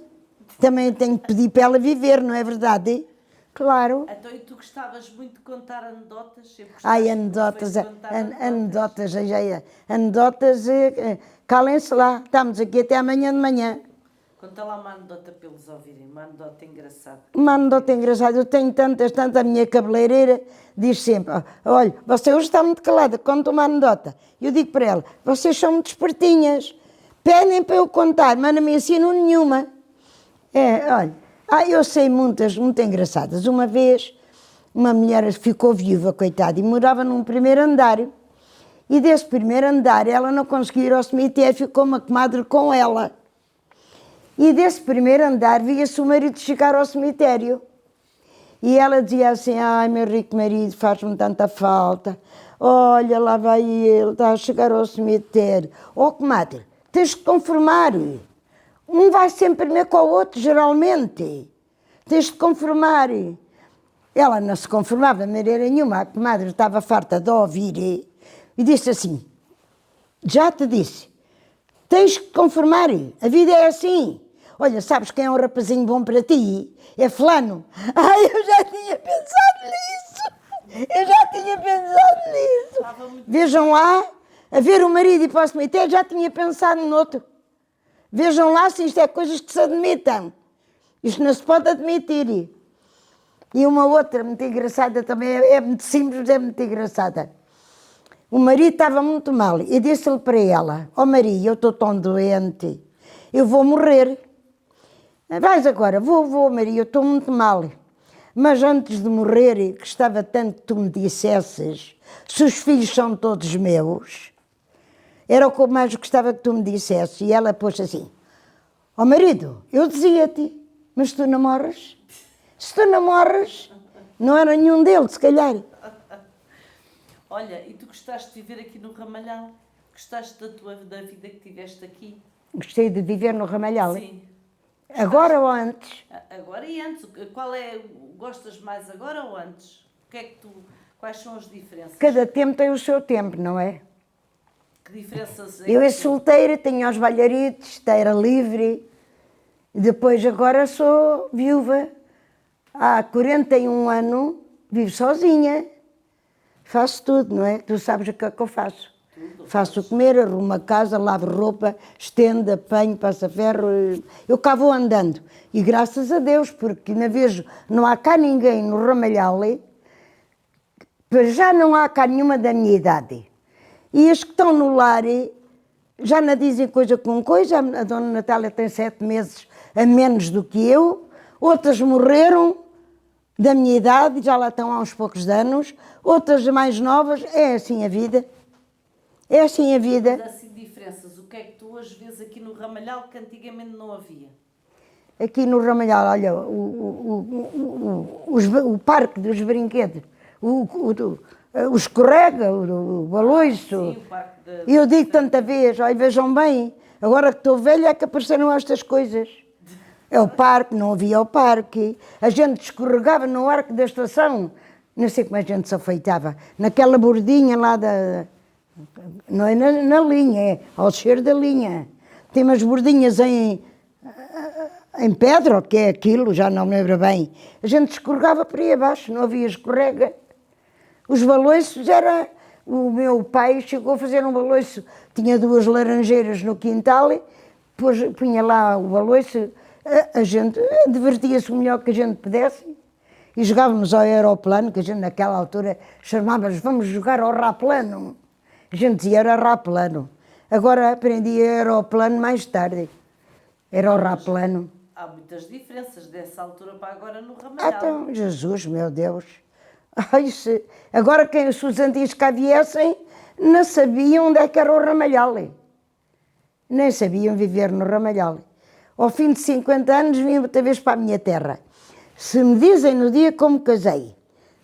também tenho que pedir para ela viver, não é verdade? Claro. Então, e tu gostavas muito de contar anedotas? Sempre gostaste Anedotas, muito de contar anedotas, calem-se lá, estamos aqui até amanhã de manhã. Conta lá uma anedota para eles ouvirem, uma anedota engraçada. Uma anedota engraçada, eu tenho tantas, a minha cabeleireira diz sempre: olha, você hoje está muito calada, conta uma anedota. Eu digo para ela: vocês são muito espertinhas, pedem para eu contar, mas não me ensinam nenhuma. Olha, eu sei muitas, muito engraçadas. Uma vez, uma mulher ficou viúva, coitada, e morava num primeiro andar. E desse primeiro andar, ela não conseguiu ir ao cemitério, ficou uma comadre com ela. E desse primeiro andar via-se o marido chegar ao cemitério. E ela dizia assim: ai, meu rico marido, faz-me tanta falta. Olha, lá vai ele, está a chegar ao cemitério. Oh, comadre, tens de conformar. Um vai sempre primeiro com o outro, geralmente. Tens de conformar. Ela não se conformava de maneira nenhuma. A comadre estava farta de ouvir e disse assim: já te disse, tens que conformar. A vida é assim. Olha, sabes quem é um rapazinho bom para ti? É fulano. Ai, eu já tinha pensado nisso. Vejam lá, a ver o marido e para o cemitério, já tinha pensado no outro. Vejam lá se isto é coisas que se admitam. Isto não se pode admitir. E uma outra muito engraçada também, é muito simples, é muito engraçada. O marido estava muito mal e disse-lhe para ela: ó Maria, eu estou tão doente, eu vou morrer. Vais agora, vou Maria, eu estou muito mal. Mas antes de morrer, gostava tanto que tu me dissesses se os filhos são todos meus. Era o que eu mais gostava que tu me dissesses. E ela pôs assim: ó marido, eu dizia-te, mas tu não morres. Se tu não morres, não era nenhum deles, se calhar. Olha, e tu gostaste de viver aqui no Ramalhal? Gostaste da vida que tiveste aqui? Gostei de viver no Ramalhal. Sim. Agora ou antes? Agora e antes. Qual é, gostas mais agora ou antes? O que é que tu, quais são as diferenças? Cada tempo tem o seu tempo, não é? Que diferenças é Eu que era solteira, tinha os balharitos, era livre. E depois agora sou viúva. Há 41 anos, vivo sozinha. Faço tudo, não é? Tu sabes o que é que eu faço. Faço comer, arrumo a casa, lavo roupa, estendo, apanho, passo ferro. Eu cá vou andando. E graças a Deus, porque na vejo, não há cá ninguém no Ramalhal, já não há cá nenhuma da minha idade. E as que estão no lar já não dizem coisa com coisa. A dona Natália tem 7 meses a menos do que eu. Outras morreram da minha idade, já lá estão há uns poucos anos. Outras mais novas. É assim a vida. É assim a vida. Mas assim diferenças, o que é que tu hoje vês aqui no Ramalhal que antigamente não havia? Aqui no Ramalhal, olha, o parque dos brinquedos, o escorrega, o baloiço. Sim, o parque Eu digo tanta vez, olha, vejam bem, agora que estou velha é que apareceram estas coisas. É o parque, não havia o parque. A gente escorregava no arco da estação, não sei como a gente se afeitava, naquela bordinha lá da... Não é na linha, é ao descer da linha. Tem umas bordinhas em pedra, o que é aquilo, já não me lembro bem. A gente escorregava por aí abaixo, não havia escorrega. Os baloiços era... O meu pai chegou a fazer um baloiço, tinha 2 laranjeiras no quintal, depois punha lá o baloiço, a gente divertia-se o melhor que a gente pudesse e jogávamos ao aeroplano, que a gente naquela altura chamávamos, vamos jogar ao raplano. A gente dizia era raplano. Agora aprendi aeroplano mais tarde. Era o raplano. Há muitas diferenças dessa altura para agora no Ramalhal. Então, Jesus, meu Deus. Ai, agora, se os antigos cá viessem, não sabiam onde é que era o Ramalhal. Nem sabiam viver no Ramalhal. Ao fim de 50 anos, vim outra vez para a minha terra. Se me dizem no dia como casei,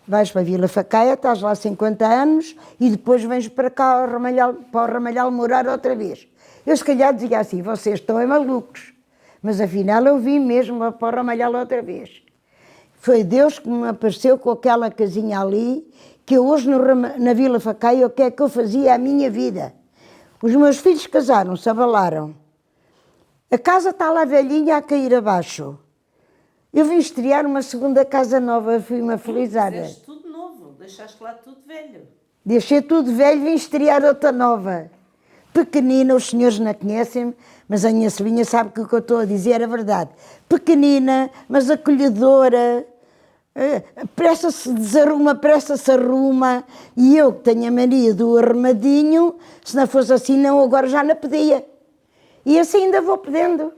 vais para a Vila Facaia, estás lá 50 anos e depois vens para cá para o Ramalhal morar outra vez. Eu se calhar dizia assim, vocês estão malucos. Mas afinal eu vim mesmo para o Ramalhal outra vez. Foi Deus que me apareceu com aquela casinha ali, que eu hoje na Vila Facaia, o que é que eu fazia à minha vida? Os meus filhos casaram-se, abalaram. A casa está lá velhinha a cair abaixo. Eu vim estrear uma segunda casa nova, fui uma felizada. Fizeste tudo novo, deixaste lá tudo velho. Deixei tudo velho, vim estrear outra nova. Pequenina, os senhores não conhecem-me, mas a minha sobrinha sabe que o que eu estou a dizer é verdade. Pequenina, mas acolhedora, pressa-se desarruma, pressa-se arruma, e eu que tenho a mania do arrumadinho, se não fosse assim, não, agora já não pedia. E assim ainda vou pedendo.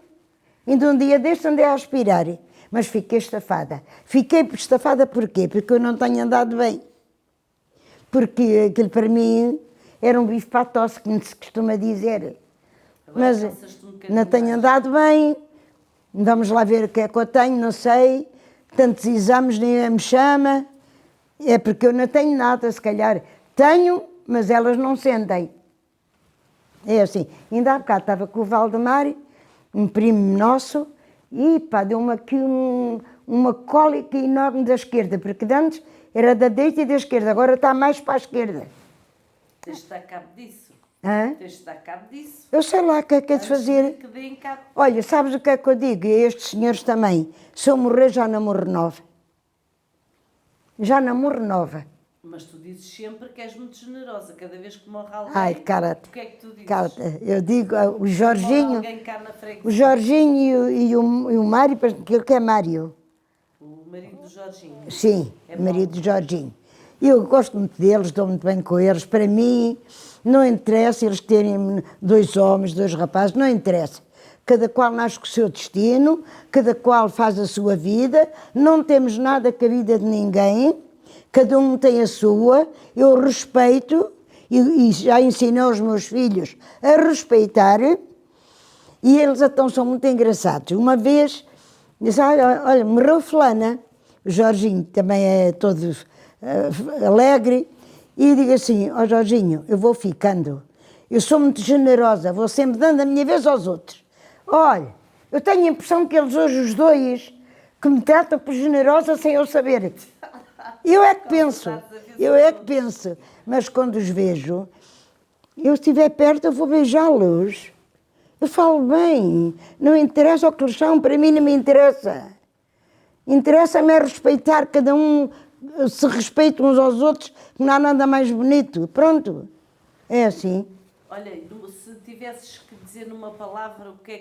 Ainda um dia deste andei a aspirar, mas fiquei estafada. Fiquei estafada porquê? Porque eu não tenho andado bem. Porque aquilo para mim era um bife para a tosse, como se costuma dizer. Mas não tenho andado bem, vamos lá ver o que é que eu tenho, não sei. Tantos exames, ninguém me chama. É porque eu não tenho nada, se calhar. Tenho, mas elas não sentem. É assim. Ainda há bocado estava com o Valdemar, um primo nosso, e pá, deu-me aqui uma cólica enorme da esquerda, porque antes era da direita e da esquerda, agora está mais para a esquerda. Tens de dar cabo disso. Hã? Tens de dar cabo disso. Eu sei lá o que é que é de fazer. Que deem cabo. Olha, sabes o que é que eu digo? E a estes senhores também. Se eu morrer, já não morro nova. Já não morro nova. Mas tu dizes sempre que és muito generosa. Cada vez que morre alguém, Ai, cara-te. o que é que tu dizes? Cara-te. Eu digo, o Morre Jorginho, alguém cá na freguesia. o Jorginho e o Mário, aquele que é Mário. O marido do Jorginho. Sim, É o marido do Jorginho. Eu gosto muito deles, dou muito bem com eles. Para mim, não interessa eles terem 2 homens, 2 rapazes, não interessa. Cada qual nasce com o seu destino, cada qual faz a sua vida, não temos nada com a vida de ninguém, cada um tem a sua, eu respeito e já ensinei aos meus filhos a respeitar e eles então são muito engraçados. Uma vez, disse, olha, morreu fulana, o Jorginho também é todo alegre, e digo assim, ó Jorginho, eu vou ficando, eu sou muito generosa, vou sempre dando a minha vez aos outros. Olha, Eu tenho a impressão que eles hoje, os dois, que me tratam por generosa sem eu saber. Eu é que penso. Mas quando os vejo, eu estiver perto, eu vou beijá-los. Eu falo bem, não interessa o que eles são, para mim não me interessa. Interessa-me é respeitar, cada um se respeita uns aos outros, que não há nada mais bonito. Pronto, é assim. Olha, se tivesses que dizer numa palavra o que é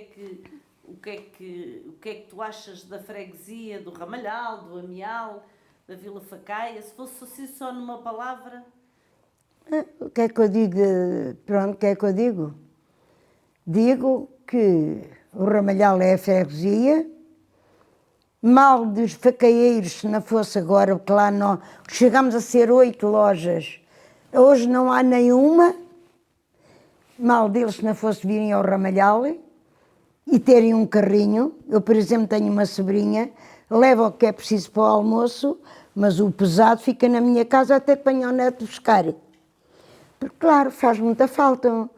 que tu achas da freguesia, do Ramalhal, do Amial, da Vila Facaia, se fosse assim só numa palavra? O que é que eu digo? Pronto, o que é que eu digo? Digo que o Ramalhal é a freguesia, mal dos facaeiros, se não fosse agora, porque lá não, chegamos a ser 8 lojas, hoje não há nenhuma, mal deles se não fosse virem ao Ramalhal e terem um carrinho. Eu, por exemplo, tenho uma sobrinha, leva o que é preciso para o almoço, mas o pesado fica na minha casa até que venha o neto buscar. Porque, claro, faz muita falta.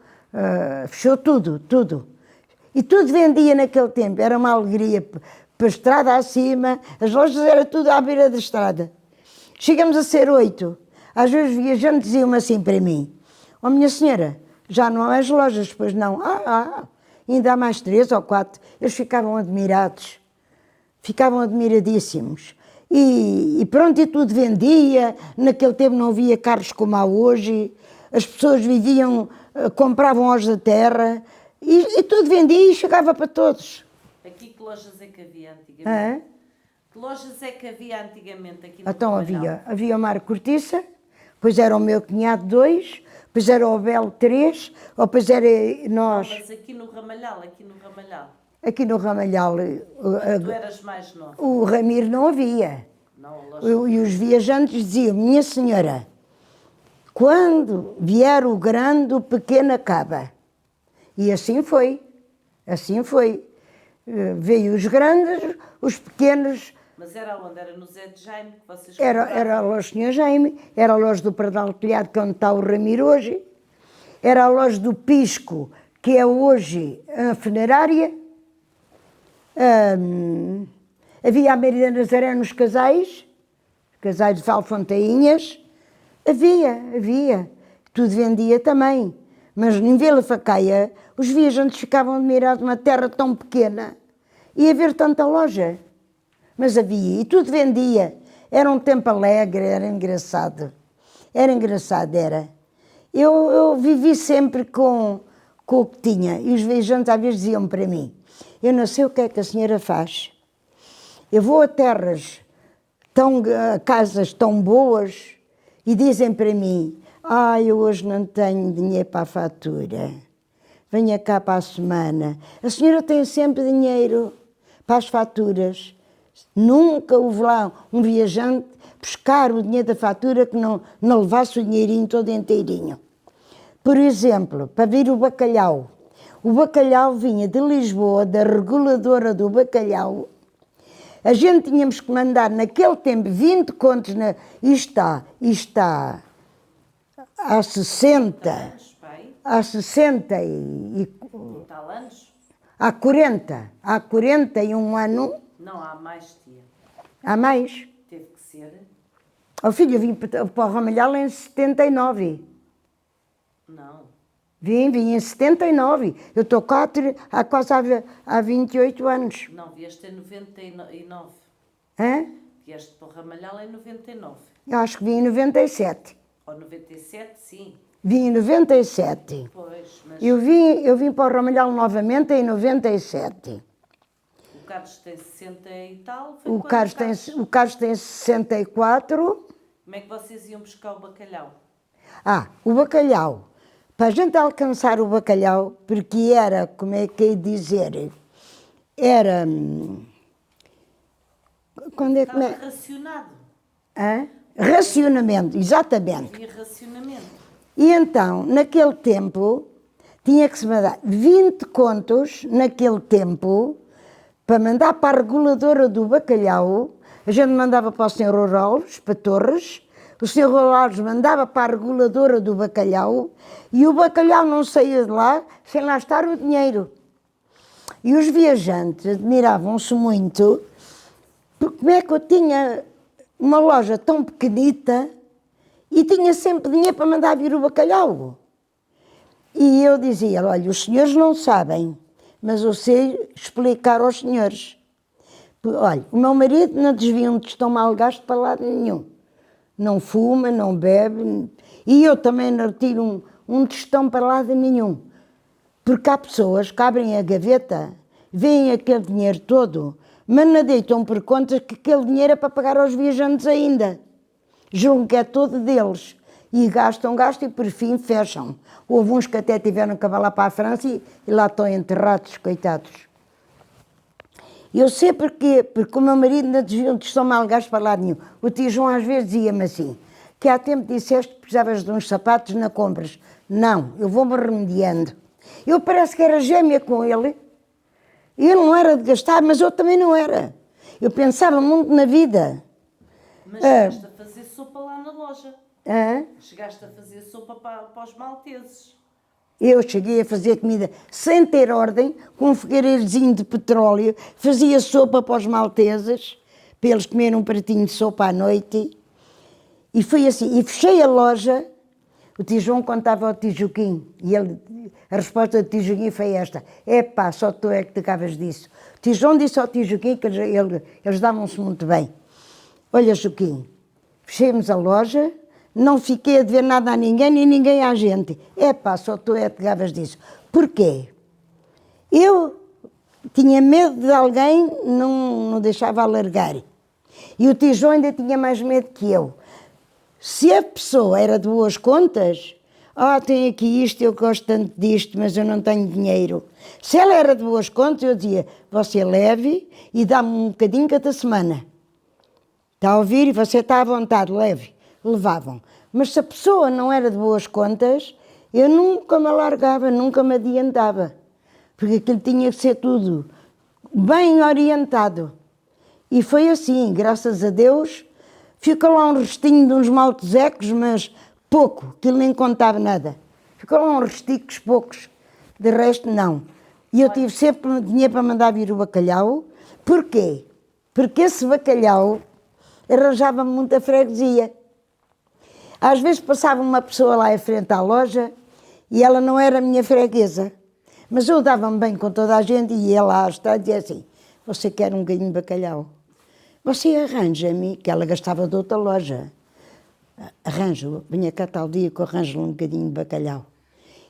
Fechou tudo. E tudo vendia naquele tempo, era uma alegria. Para a estrada acima, as lojas era tudo à beira da estrada. Chegamos a ser 8. Às vezes viajantes diziam-me assim para mim: "Oh, minha senhora, já não há mais lojas?" Pois não. Ainda há mais 3 ou 4. Eles ficavam admirados. Ficavam admiradíssimos. E pronto, e tudo vendia. Naquele tempo não havia carros como há hoje. As pessoas viviam, compravam aos da terra. E tudo vendia e chegava para todos. Aqui que lojas é que havia antigamente? Que lojas é que havia antigamente aqui no Ramalhal? Havia o Mar Cortiça, depois era o meu cunhado 2, depois era o Belo 3, ou depois era nós. Não, mas aqui no Ramalhal. Aqui no Ramalhal. Tu eras mais nova. O Ramiro não havia. Não, a loja. E os viajantes diziam: "Minha senhora, quando vier o grande, o pequeno acaba." E assim foi. Veio os grandes, os pequenos. Mas era onde? Era no Zé de Jaime que vocês Era a loja do Sr. Jaime, era a loja do Pardal Telhado, que é onde está o Ramiro hoje, era a loja do Pisco, que é hoje a funerária. Havia a Maria da Nazaré nos casais de Valfontainhas. Havia. Tudo vendia também. Mas em Vila Facaia, os viajantes ficavam admirados, uma terra tão pequena, e haver tanta loja. Mas havia, e tudo vendia. Era um tempo alegre, era engraçado. Era. Eu vivi sempre com o que tinha, e os viajantes às vezes diziam para mim: "Eu não sei o que é que a senhora faz. Eu vou a terras, a casas tão boas, e dizem para mim: eu hoje não tenho dinheiro para a fatura. Venha cá para a semana. A senhora tem sempre dinheiro para as faturas." Nunca houve lá um viajante buscar o dinheiro da fatura que não levasse o dinheirinho todo inteirinho. Por exemplo, para vir o bacalhau. O bacalhau vinha de Lisboa, da reguladora do bacalhau. A gente tínhamos que mandar naquele tempo 20 contos. Isto está há 60. Há 60 e Tal anos? há 41 anos. Não, há mais, tia. Há mais? Teve que ser. Oh filho, eu vim para o Ramalhal em 79. Não. Vim em 79. Eu estou cá há quase há 28 anos. Não, vieste em 99. Hã? Vieste para o Ramalhal em 99. Eu acho que vim em 97. Ou 97, sim. Vim em 97. Pois, mas Eu vim para o Ramalhal novamente em 97. o Carlos tem 60 e tal. O Carlos tem 64. Como é que vocês iam buscar o bacalhau? O bacalhau. Para a gente alcançar o bacalhau, porque era, como é que é dizer, era... Estava racionado. Racionamento, exatamente. Havia racionamento. E então, naquele tempo, tinha que se mandar 20 contos, naquele tempo, para mandar para a reguladora do bacalhau. A gente mandava para o Sr. Rorolves, para Torres, o Sr. Rorolves mandava para a reguladora do bacalhau, e o bacalhau não saía de lá sem lá estar o dinheiro. E os viajantes admiravam-se muito, porque como é que eu tinha uma loja tão pequenita e tinha sempre dinheiro para mandar vir o bacalhau. E eu dizia, olha, os senhores não sabem, mas eu sei explicar aos senhores. Olha, o meu marido não desvia um tostão mal gasto para lado nenhum. Não fuma, não bebe. E eu também não retiro um tostão para lado nenhum. Porque há pessoas que abrem a gaveta, veem aquele dinheiro todo, mas não deitam por conta que aquele dinheiro é para pagar aos viajantes ainda. Julgam que é todo deles. E gastam e por fim fecham. Houve uns que até tiveram que lá para a França e lá estão enterrados, coitados. Eu sei porquê, porque o meu marido não desvia um tostão mal gasto para lado nenhum. O tio João às vezes dizia-me assim, que há tempo disseste que precisavas de uns sapatos, não compras. Não, eu vou-me remediando. Eu parece que era gêmea com ele. Ele não era de gastar, mas eu também não era. Eu pensava muito na vida. Mas chegaste a fazer sopa lá na loja. Hã? Chegaste a fazer sopa para os malteses. Eu cheguei a fazer comida sem ter ordem, com um fogueirezinho de petróleo, fazia sopa para os malteses, para eles comerem um pratinho de sopa à noite. E foi assim, e fechei a loja. O tio João contava ao tio Joaquim, e a resposta do tio Joaquim foi esta, epá, só tu é que te acabas disso. O tio João disse ao tio Joaquim que eles davam-se muito bem. Olha, Joaquim, fechemos a loja, não fiquei a dever nada a ninguém, nem ninguém à gente. Epá, só tu é que te acabas disso. Porquê? Eu tinha medo de alguém, não deixava alargar. E o tio João ainda tinha mais medo que eu. Se a pessoa era de boas contas, tem aqui isto, eu gosto tanto disto, mas eu não tenho dinheiro. Se ela era de boas contas, eu dizia, você leve e dá-me um bocadinho cada semana. Está a ouvir? E você está à vontade, leve. Levavam. Mas se a pessoa não era de boas contas, eu nunca me alargava, nunca me adiantava. Porque aquilo tinha que ser tudo bem orientado. E foi assim, graças a Deus. Ficou lá um restinho de uns maltesecos, mas pouco, aquilo nem contava nada. Ficou lá uns resticos poucos, de resto não. E eu tive sempre dinheiro para mandar vir o bacalhau. Porquê? Porque esse bacalhau arranjava-me muita freguesia. Às vezes passava uma pessoa lá em frente à loja e ela não era minha freguesa. Mas eu dava-me bem com toda a gente e ia lá estar e dizia assim, você quer um bocadinho de bacalhau? Você arranja-me, que ela gastava de outra loja. Arranjo, vinha cá tal dia que eu arranjo um bocadinho de bacalhau.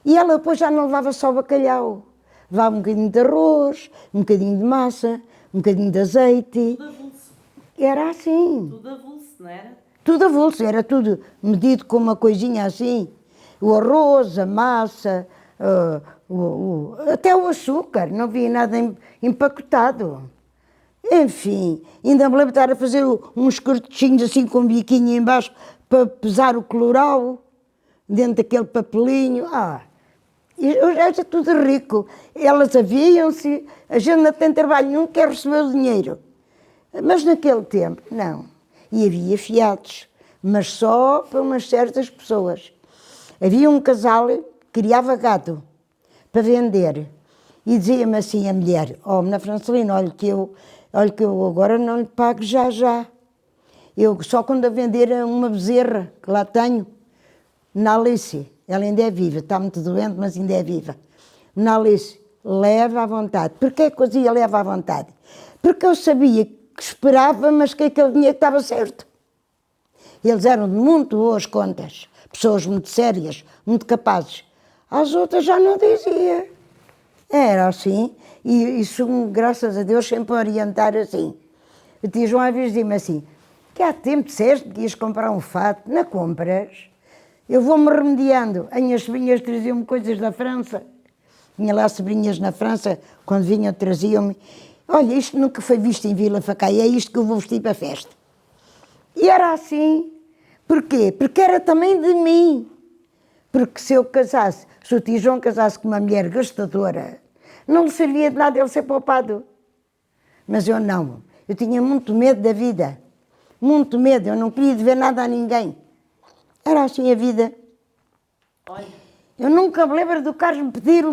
E ela depois já não levava só bacalhau. Levava um bocadinho de arroz, um bocadinho de massa, um bocadinho de azeite. Tudo avulso. Era assim. Tudo avulso, não era? Tudo avulso, era tudo medido com uma coisinha assim. O arroz, a massa, até o açúcar, não havia nada empacotado. Enfim, ainda me lembro de estar a fazer uns cortecinhos assim com um biquinho embaixo para pesar o coloral, dentro daquele papelinho. Eu já era tudo rico. Elas haviam-se, a gente não tem trabalho, não quer receber o dinheiro. Mas naquele tempo, não. E havia fiados, mas só para umas certas pessoas. Havia um casal que criava gado para vender. E dizia-me assim a mulher, na Francelina, olha que eu agora não lhe pago já. Eu só quando a vender uma bezerra, que lá tenho, na Alice, ela ainda é viva, está muito doente, mas ainda é viva. Na Alice, leva à vontade. Porquê que eu dizia leva à vontade? Porque eu sabia que esperava, mas que aquele dinheiro estava certo. Eles eram de muito boas contas, pessoas muito sérias, muito capazes. Às outras já não dizia. Era assim, e isso, graças a Deus, sempre a orientar assim. O tio João às vezes dizia-me assim, que há tempo disseste que ias comprar um fato, não compras? Eu vou-me remediando. As minhas sobrinhas traziam-me coisas da França. Tinha lá sobrinhas na França, quando vinham traziam-me. Olha, isto nunca foi visto em Vila Facaia, é isto que eu vou vestir para a festa. E era assim. Porquê? Porque era também de mim. Porque se eu casasse, se o tio João casasse com uma mulher gastadora, não lhe servia de nada ele ser poupado. Mas eu não. Eu tinha muito medo da vida. Muito medo. Eu não queria dever nada a ninguém. Era assim a vida. Olha. Eu nunca me lembro do Carlos me pedir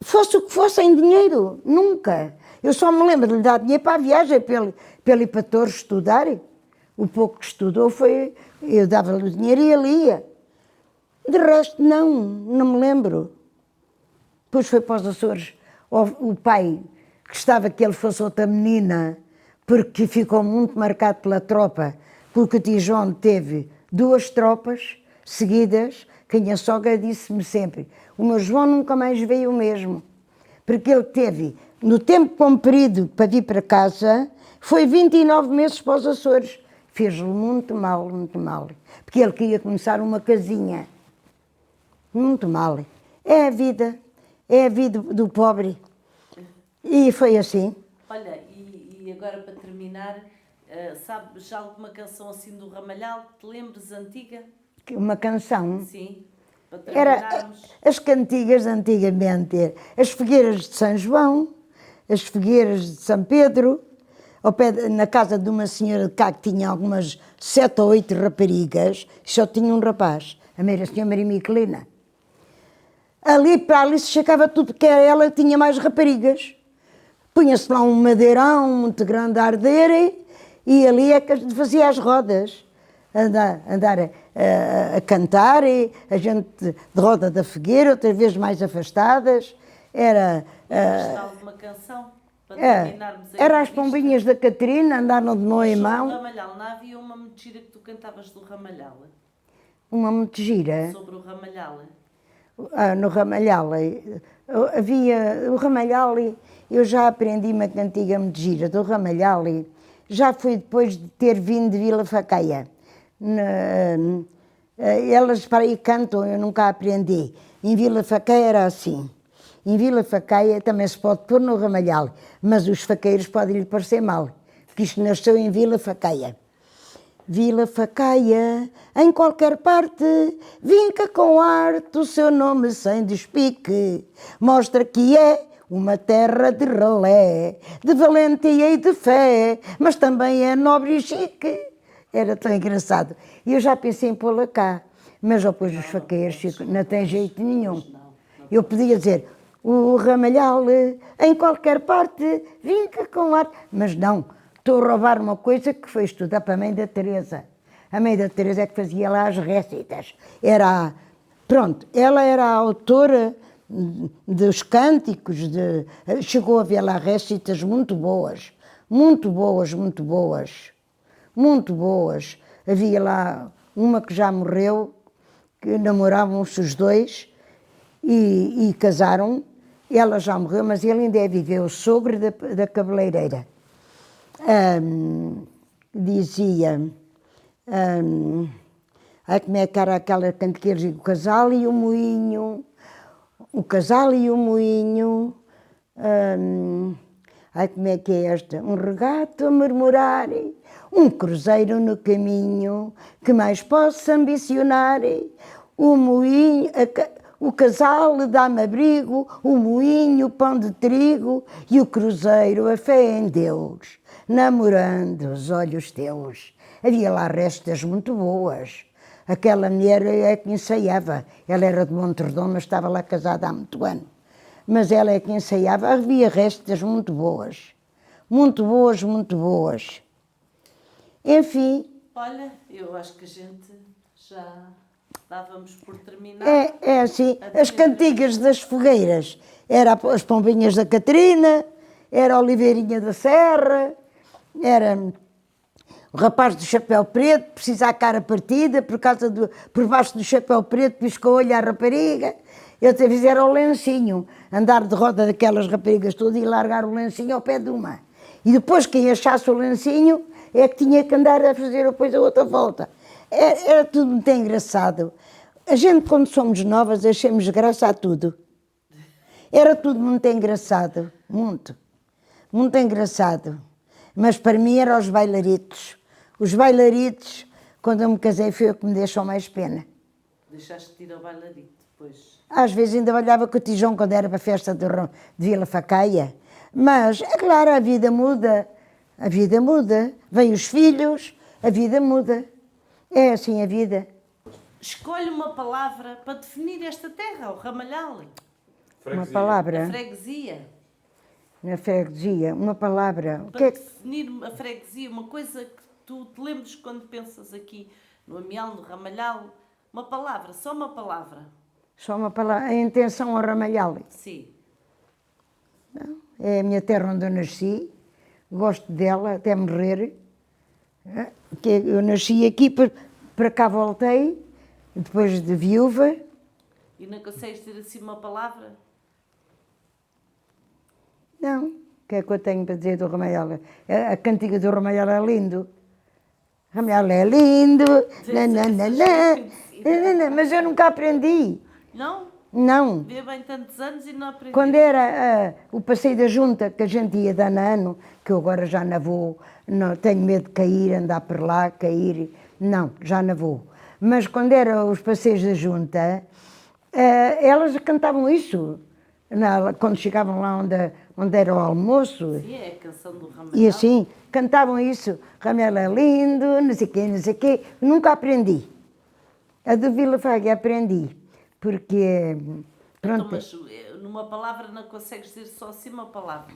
fosse o que fosse em dinheiro, nunca. Eu só me lembro de lhe dar dinheiro para a viagem, para ele ir para Torres estudar. O pouco que estudou foi, eu dava-lhe o dinheiro e ele ia. De resto, não me lembro. Depois foi para os Açores. O pai gostava que ele fosse outra menina, porque ficou muito marcado pela tropa, porque o tio João teve 2 tropas seguidas, que a minha sogra disse-me sempre, o meu João nunca mais veio o mesmo, porque ele teve, no tempo comprido para vir para casa, foi 29 meses para os Açores. Fez-lhe muito mal, porque ele queria começar uma casinha. Muito mal. É a vida do pobre. E foi assim. Olha, e agora para terminar, sabes já alguma canção assim do Ramalhal que te lembres antiga? Uma canção. Sim, para Era terminarmos. as cantigas de antigamente, as fogueiras de São João, as fogueiras de São Pedro, ao pé na casa de uma senhora de cá que tinha algumas 7 ou 8 raparigas, só tinha um rapaz, a senhora Maria Miquelina. Ali para ali se chegava tudo, porque ela tinha mais raparigas. Punha-se lá um madeirão muito grande a arder e ali é que fazia as rodas. Andar a cantar, e a gente de roda da fogueira, outra vez mais afastadas. Era alguma canção para terminarmos a era as entrevista? pombinhas da Catarina, andaram de mão em Do mão. Ramalhal, não havia uma mentira que tu cantavas do Ramalhal? Uma muito gira. Sobre o Ramalhal? No Ramalhal, havia o Ramalhal, eu já aprendi uma cantiga muito gira do Ramalhal, já foi depois de ter vindo de Vila Facaia. Elas para aí cantam, eu nunca aprendi. Em Vila Facaia era assim. Em Vila Facaia também se pode pôr no Ramalhal, mas os faqueiros podem lhe parecer mal, porque isto nasceu em Vila Facaia. Vila Facaia, em qualquer parte, vinca com arte o seu nome sem despique. Mostra que é uma terra de ralé, de valentia e de fé, mas também é nobre e chique. Era tão engraçado. E eu já pensei em pô-la cá, mas depois os faqueiros não tem jeito nenhum. Eu podia dizer, o Ramalhal, em qualquer parte, vinca com arte, mas não. Estou a roubar uma coisa que foi estudar para a mãe da Teresa. A mãe da Teresa é que fazia lá as récitas. Ela era a autora dos cânticos, chegou a ver lá récitas muito boas. Havia lá uma que já morreu, que namoravam-se os dois e casaram. Ela já morreu, mas ele ainda é viver, o sogro da cabeleireira. Dizia, como é que era aquela cantiga, o casal e o moinho, como é que é esta? Um regato a murmurar, um cruzeiro no caminho, que mais possa ambicionar, o moinho, o casal dá-me abrigo, o moinho pão de trigo e o cruzeiro a fé em Deus, namorando os olhos teus. Havia lá restas muito boas. Aquela mulher é que ensaiava. Ela era de Montredon, mas estava lá casada há muito ano. Mas ela é que ensaiava. Havia restas muito boas. Enfim. Olha, eu acho que a gente já dávamos por terminar. É assim. As cantigas das fogueiras. Era as pombinhas da Catarina, era a Oliveirinha da Serra, era o rapaz do chapéu preto, precisa a cara partida, por baixo do chapéu preto, piscou-olho à rapariga. Eu até fizeram o lencinho, andar de roda daquelas raparigas todas e largar o lencinho ao pé de uma. E depois quem achasse o lencinho é que tinha que andar a fazer depois a outra volta. Era tudo muito engraçado. A gente, quando somos novas, achamos graça a tudo. Era tudo muito engraçado, muito engraçado. Mas para mim eram os bailaritos. Os bailaritos, quando eu me casei, foi o que me deixou mais pena. Deixaste de ir ao bailarito depois? Às vezes ainda olhava com o Tijão quando era para a festa de Vila Facaia. Mas, é claro, a vida muda. Vêm os filhos, a vida muda. É assim a vida. Escolhe uma palavra para definir esta terra, o Ramalhal. Uma palavra. A freguesia. Na freguesia, uma palavra. O que Para é que... definir a freguesia, uma coisa que tu te lembres quando pensas aqui no Amial, no Ramalhal, uma palavra, só uma palavra. Só uma palavra. A intenção ao Ramalhal. Sim. Não. É a minha terra onde eu nasci. Gosto dela até morrer. Que eu nasci aqui, para cá voltei, depois de viúva. E não consegues ter assim uma palavra? Não. O que é que eu tenho para dizer do Ramalhal? A cantiga do Ramalhal é lindo. Ramalhal é lindo. Mas eu nunca aprendi. Não? Não. Vê bem tantos anos e não aprendi. Quando era o passeio da junta, que a gente ia de ano a ano, que eu agora já não vou, não, tenho medo de cair, andar por lá, cair, não, já não vou. Mas quando eram os passeios da junta, elas cantavam isso, quando chegavam lá onde era o almoço. Sim, é a canção do Ramalhal. E assim, cantavam isso, Ramalhal é lindo, não sei o quê, nunca aprendi. A do Vila Faga aprendi, porque... Então, mas numa palavra não consegues dizer só assim uma palavra?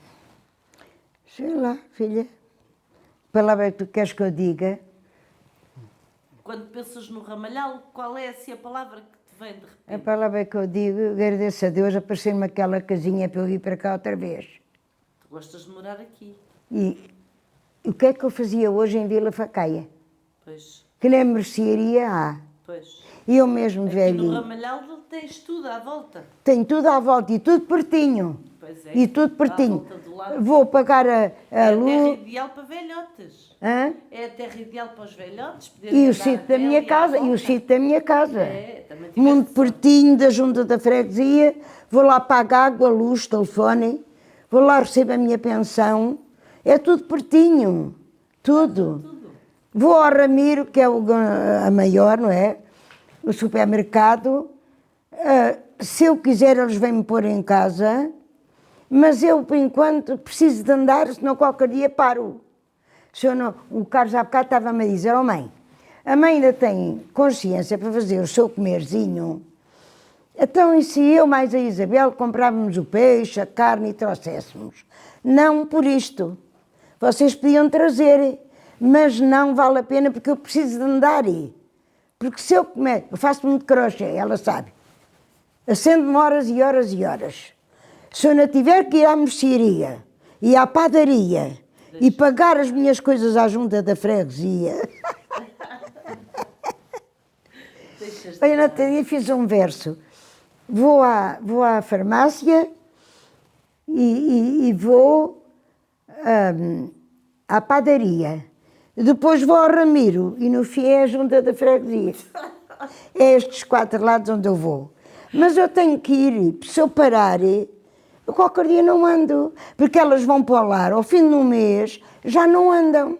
Sei lá, filha. Palavra que tu queres que eu diga? Quando pensas no Ramalhal, qual é assim a palavra que te vem de repente? A palavra que eu digo, agradeço a Deus, aparecer-me aquela casinha para eu vir para cá outra vez. Tu gostas de morar aqui? E o que é que eu fazia hoje em Vila Facaia? Pois, Que nem mercearia há. pois. E eu mesmo, Aqui no velhinho, Ramalhal tens tudo à volta. tenho tudo à volta e tudo pertinho. Pois é. E tudo pertinho. À volta do lado. Vou pagar a É a terra luz. ideal para velhotes. Hã? É a terra ideal para os velhotes. E o sítio da minha casa, e o sítio da minha casa. É, também tiveste Muito sorte. pertinho da junta da freguesia, vou lá pagar água, luz, telefone, vou lá receber a minha pensão, é tudo pertinho, tudo. Tudo. Vou ao Ramiro, que é a maior, não é? O supermercado, se eu quiser eles vêm-me pôr em casa, mas eu, por enquanto, preciso de andar, senão qualquer dia paro. Se eu não, o Carlos há bocado estava-me a dizer, oh mãe, a mãe ainda tem consciência para fazer o seu comerzinho, então e se eu mais a Isabel comprávamos o peixe, a carne e trouxéssemos? Não por isto. Vocês podiam trazer, mas não vale a pena porque eu preciso de andar. Porque se eu comer, eu faço muito crochê, ela sabe. Acendo-me horas e horas e horas. Se eu não tiver que ir à mercearia e à padaria e pagar as minhas coisas à junta da freguesia. Eu no outro dia fiz um verso. Vou à farmácia e vou à padaria. Depois vou ao Ramiro e no fim é a junta da freguesia. É estes 4 lados onde eu vou. Mas eu tenho que ir, se eu parar, eu qualquer dia não ando. Porque elas vão para o lar, ao fim de um mês, já não andam.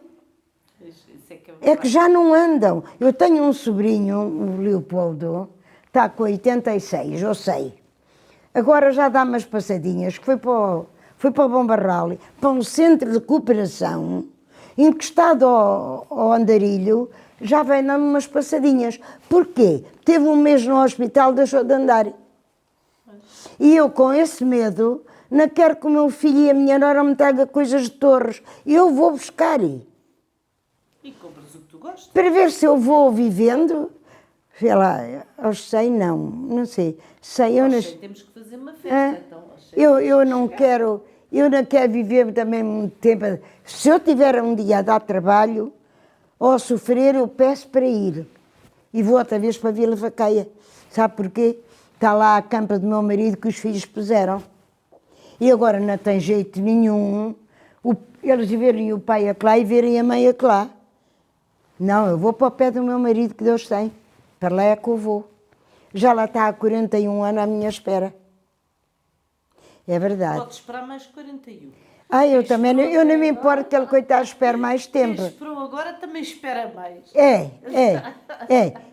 Isso é que É que já não andam. Eu tenho um sobrinho, o Leopoldo, está com 86, eu sei. Agora já dá umas passadinhas, que foi para o Bom Barral, para um centro de cooperação, encostado ao andarilho, já vem dando umas passadinhas. Porquê? Teve um mês no hospital, deixou de andar. E eu, com esse medo, não quero que o meu filho e a minha nora me tragam coisas de Torres. Eu vou buscar. E compras o que tu gostas. Para ver se eu vou vivendo, sei lá, aos 100 não sei. Sei, eu, Aos 100 temos que fazer uma festa, então. Aos 100 eu não quero viver também muito tempo. Se eu tiver um dia a dar trabalho ou a sofrer, eu peço para ir. E vou outra vez para a Vila Facaia. Sabe porquê? Está lá a campa do meu marido que os filhos puseram. E agora não tem jeito nenhum eles verem o pai acolá e verem a mãe acolá. Não, eu vou para o pé do meu marido que Deus tem. Para lá é que eu vou. Já lá está há 41 anos à minha espera. É verdade. Podes esperar mais 41. Eu também, eu não me importo que ele, coitado, espere mais tempo. Quem esperou agora também espera mais.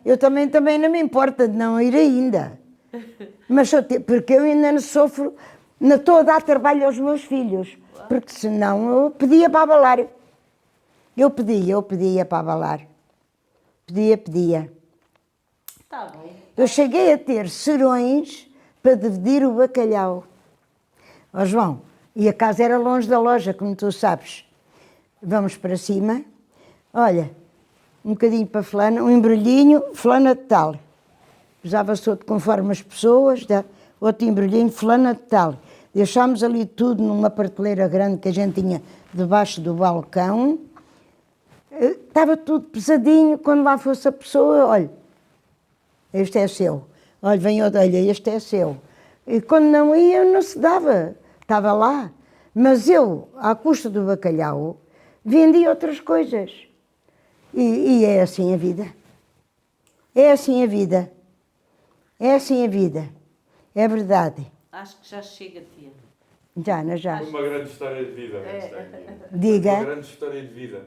Eu também não me importa de não ir ainda. Mas porque eu ainda não sofro, não estou a dar trabalho aos meus filhos. Porque senão eu pedia para abalar. Eu pedia para abalar. Pedia. Está bem. Eu cheguei a ter serões para dividir o bacalhau. Ó João, e a casa era longe da loja, como tu sabes. Vamos para cima, olha, um bocadinho para fulana, um embrulhinho, fulana de tal. Usava-se outro conforme as pessoas, outro embrulhinho, fulana de tal. Deixámos ali tudo numa prateleira grande que a gente tinha debaixo do balcão. Estava tudo pesadinho, quando lá fosse a pessoa, olha, este é seu. Olha, vem outro, olha, este é seu. E quando não ia, não se dava, estava lá. Mas eu, à custa do bacalhau, vendia outras coisas. E é assim a vida. É assim a vida. É assim a vida. É verdade. Acho que já chega, tia. Já. Uma grande história de vida. Diga. Uma grande história de vida.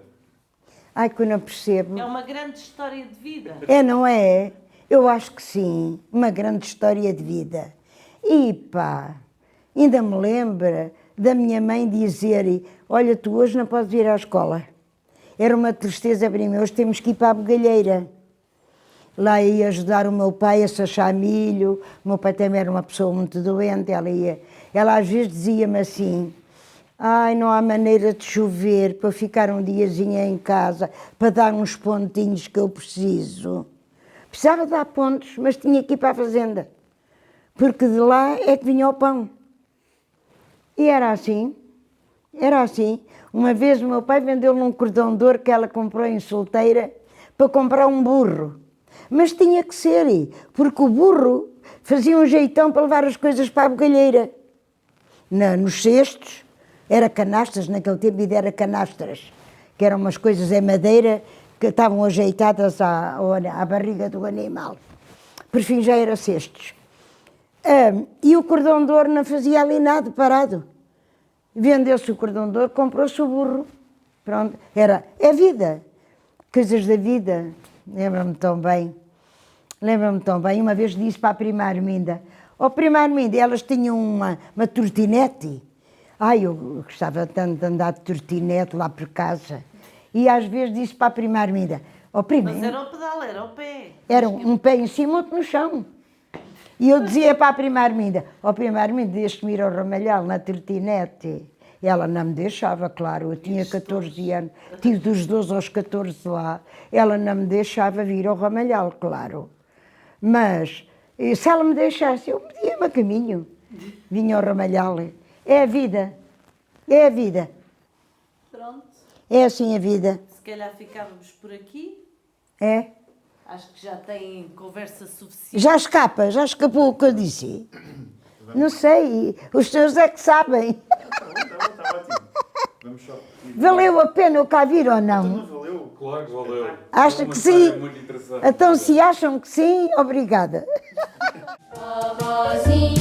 Ai, que eu não percebo. É uma grande história de vida. É, não é? Eu acho que sim. Uma grande história de vida. E pá, ainda me lembra da minha mãe dizer: olha, tu hoje não podes ir à escola. Era uma tristeza para mim. Hoje temos que ir para a Bugalheira. Lá ia ajudar o meu pai a sachar milho. O meu pai também era uma pessoa muito doente. Ela às vezes dizia-me assim: ai, não há maneira de chover para ficar um diazinho em casa, para dar uns pontinhos que eu preciso. Precisava dar pontos, mas tinha que ir para a fazenda, porque de lá é que vinha o pão. E era assim. Uma vez o meu pai vendeu-lhe um cordão de ouro que ela comprou em solteira para comprar um burro. Mas tinha que ser, porque o burro fazia um jeitão para levar as coisas para a bugalheira. Nos cestos, era canastras, naquele tempo ainda era canastras, que eram umas coisas em madeira que estavam ajeitadas à barriga do animal. Por fim já era cestos. E o cordão de ouro não fazia ali nada, parado. Vendeu-se o cordão de ouro, comprou-se o burro. Pronto, é vida. Coisas da vida. Lembro-me tão bem. Uma vez disse para a prima Arminda: ó prima Arminda, elas tinham uma trotinete. Ai, eu gostava tanto de andar de trotinete lá por casa. E às vezes disse para a prima Arminda: ó prima... Mas era o pedal, era o pé. Era um pé em cima, outro no chão. E eu dizia para a prima Arminda: ó prima Arminda, deixe-me ir ao Ramalhal na trotinete. E ela não me deixava, claro, eu tinha 14 anos, tive dos 12 aos 14 lá. Ela não me deixava vir ao Ramalhal, claro. Mas, se ela me deixasse, eu metia-me a caminho. Vinha ao Ramalhal. É a vida. É a vida. Pronto. É assim a vida. Se calhar ficávamos por aqui. É. Acho que já tem conversa suficiente. Já escapou o que eu disse. Não sei, os senhores é que sabem. Está ótimo. Vamos só. Valeu a pena eu cá vir ou não? Não valeu? Claro que valeu. Acha que sim? Então, se acham que sim, obrigada. Vovozinha.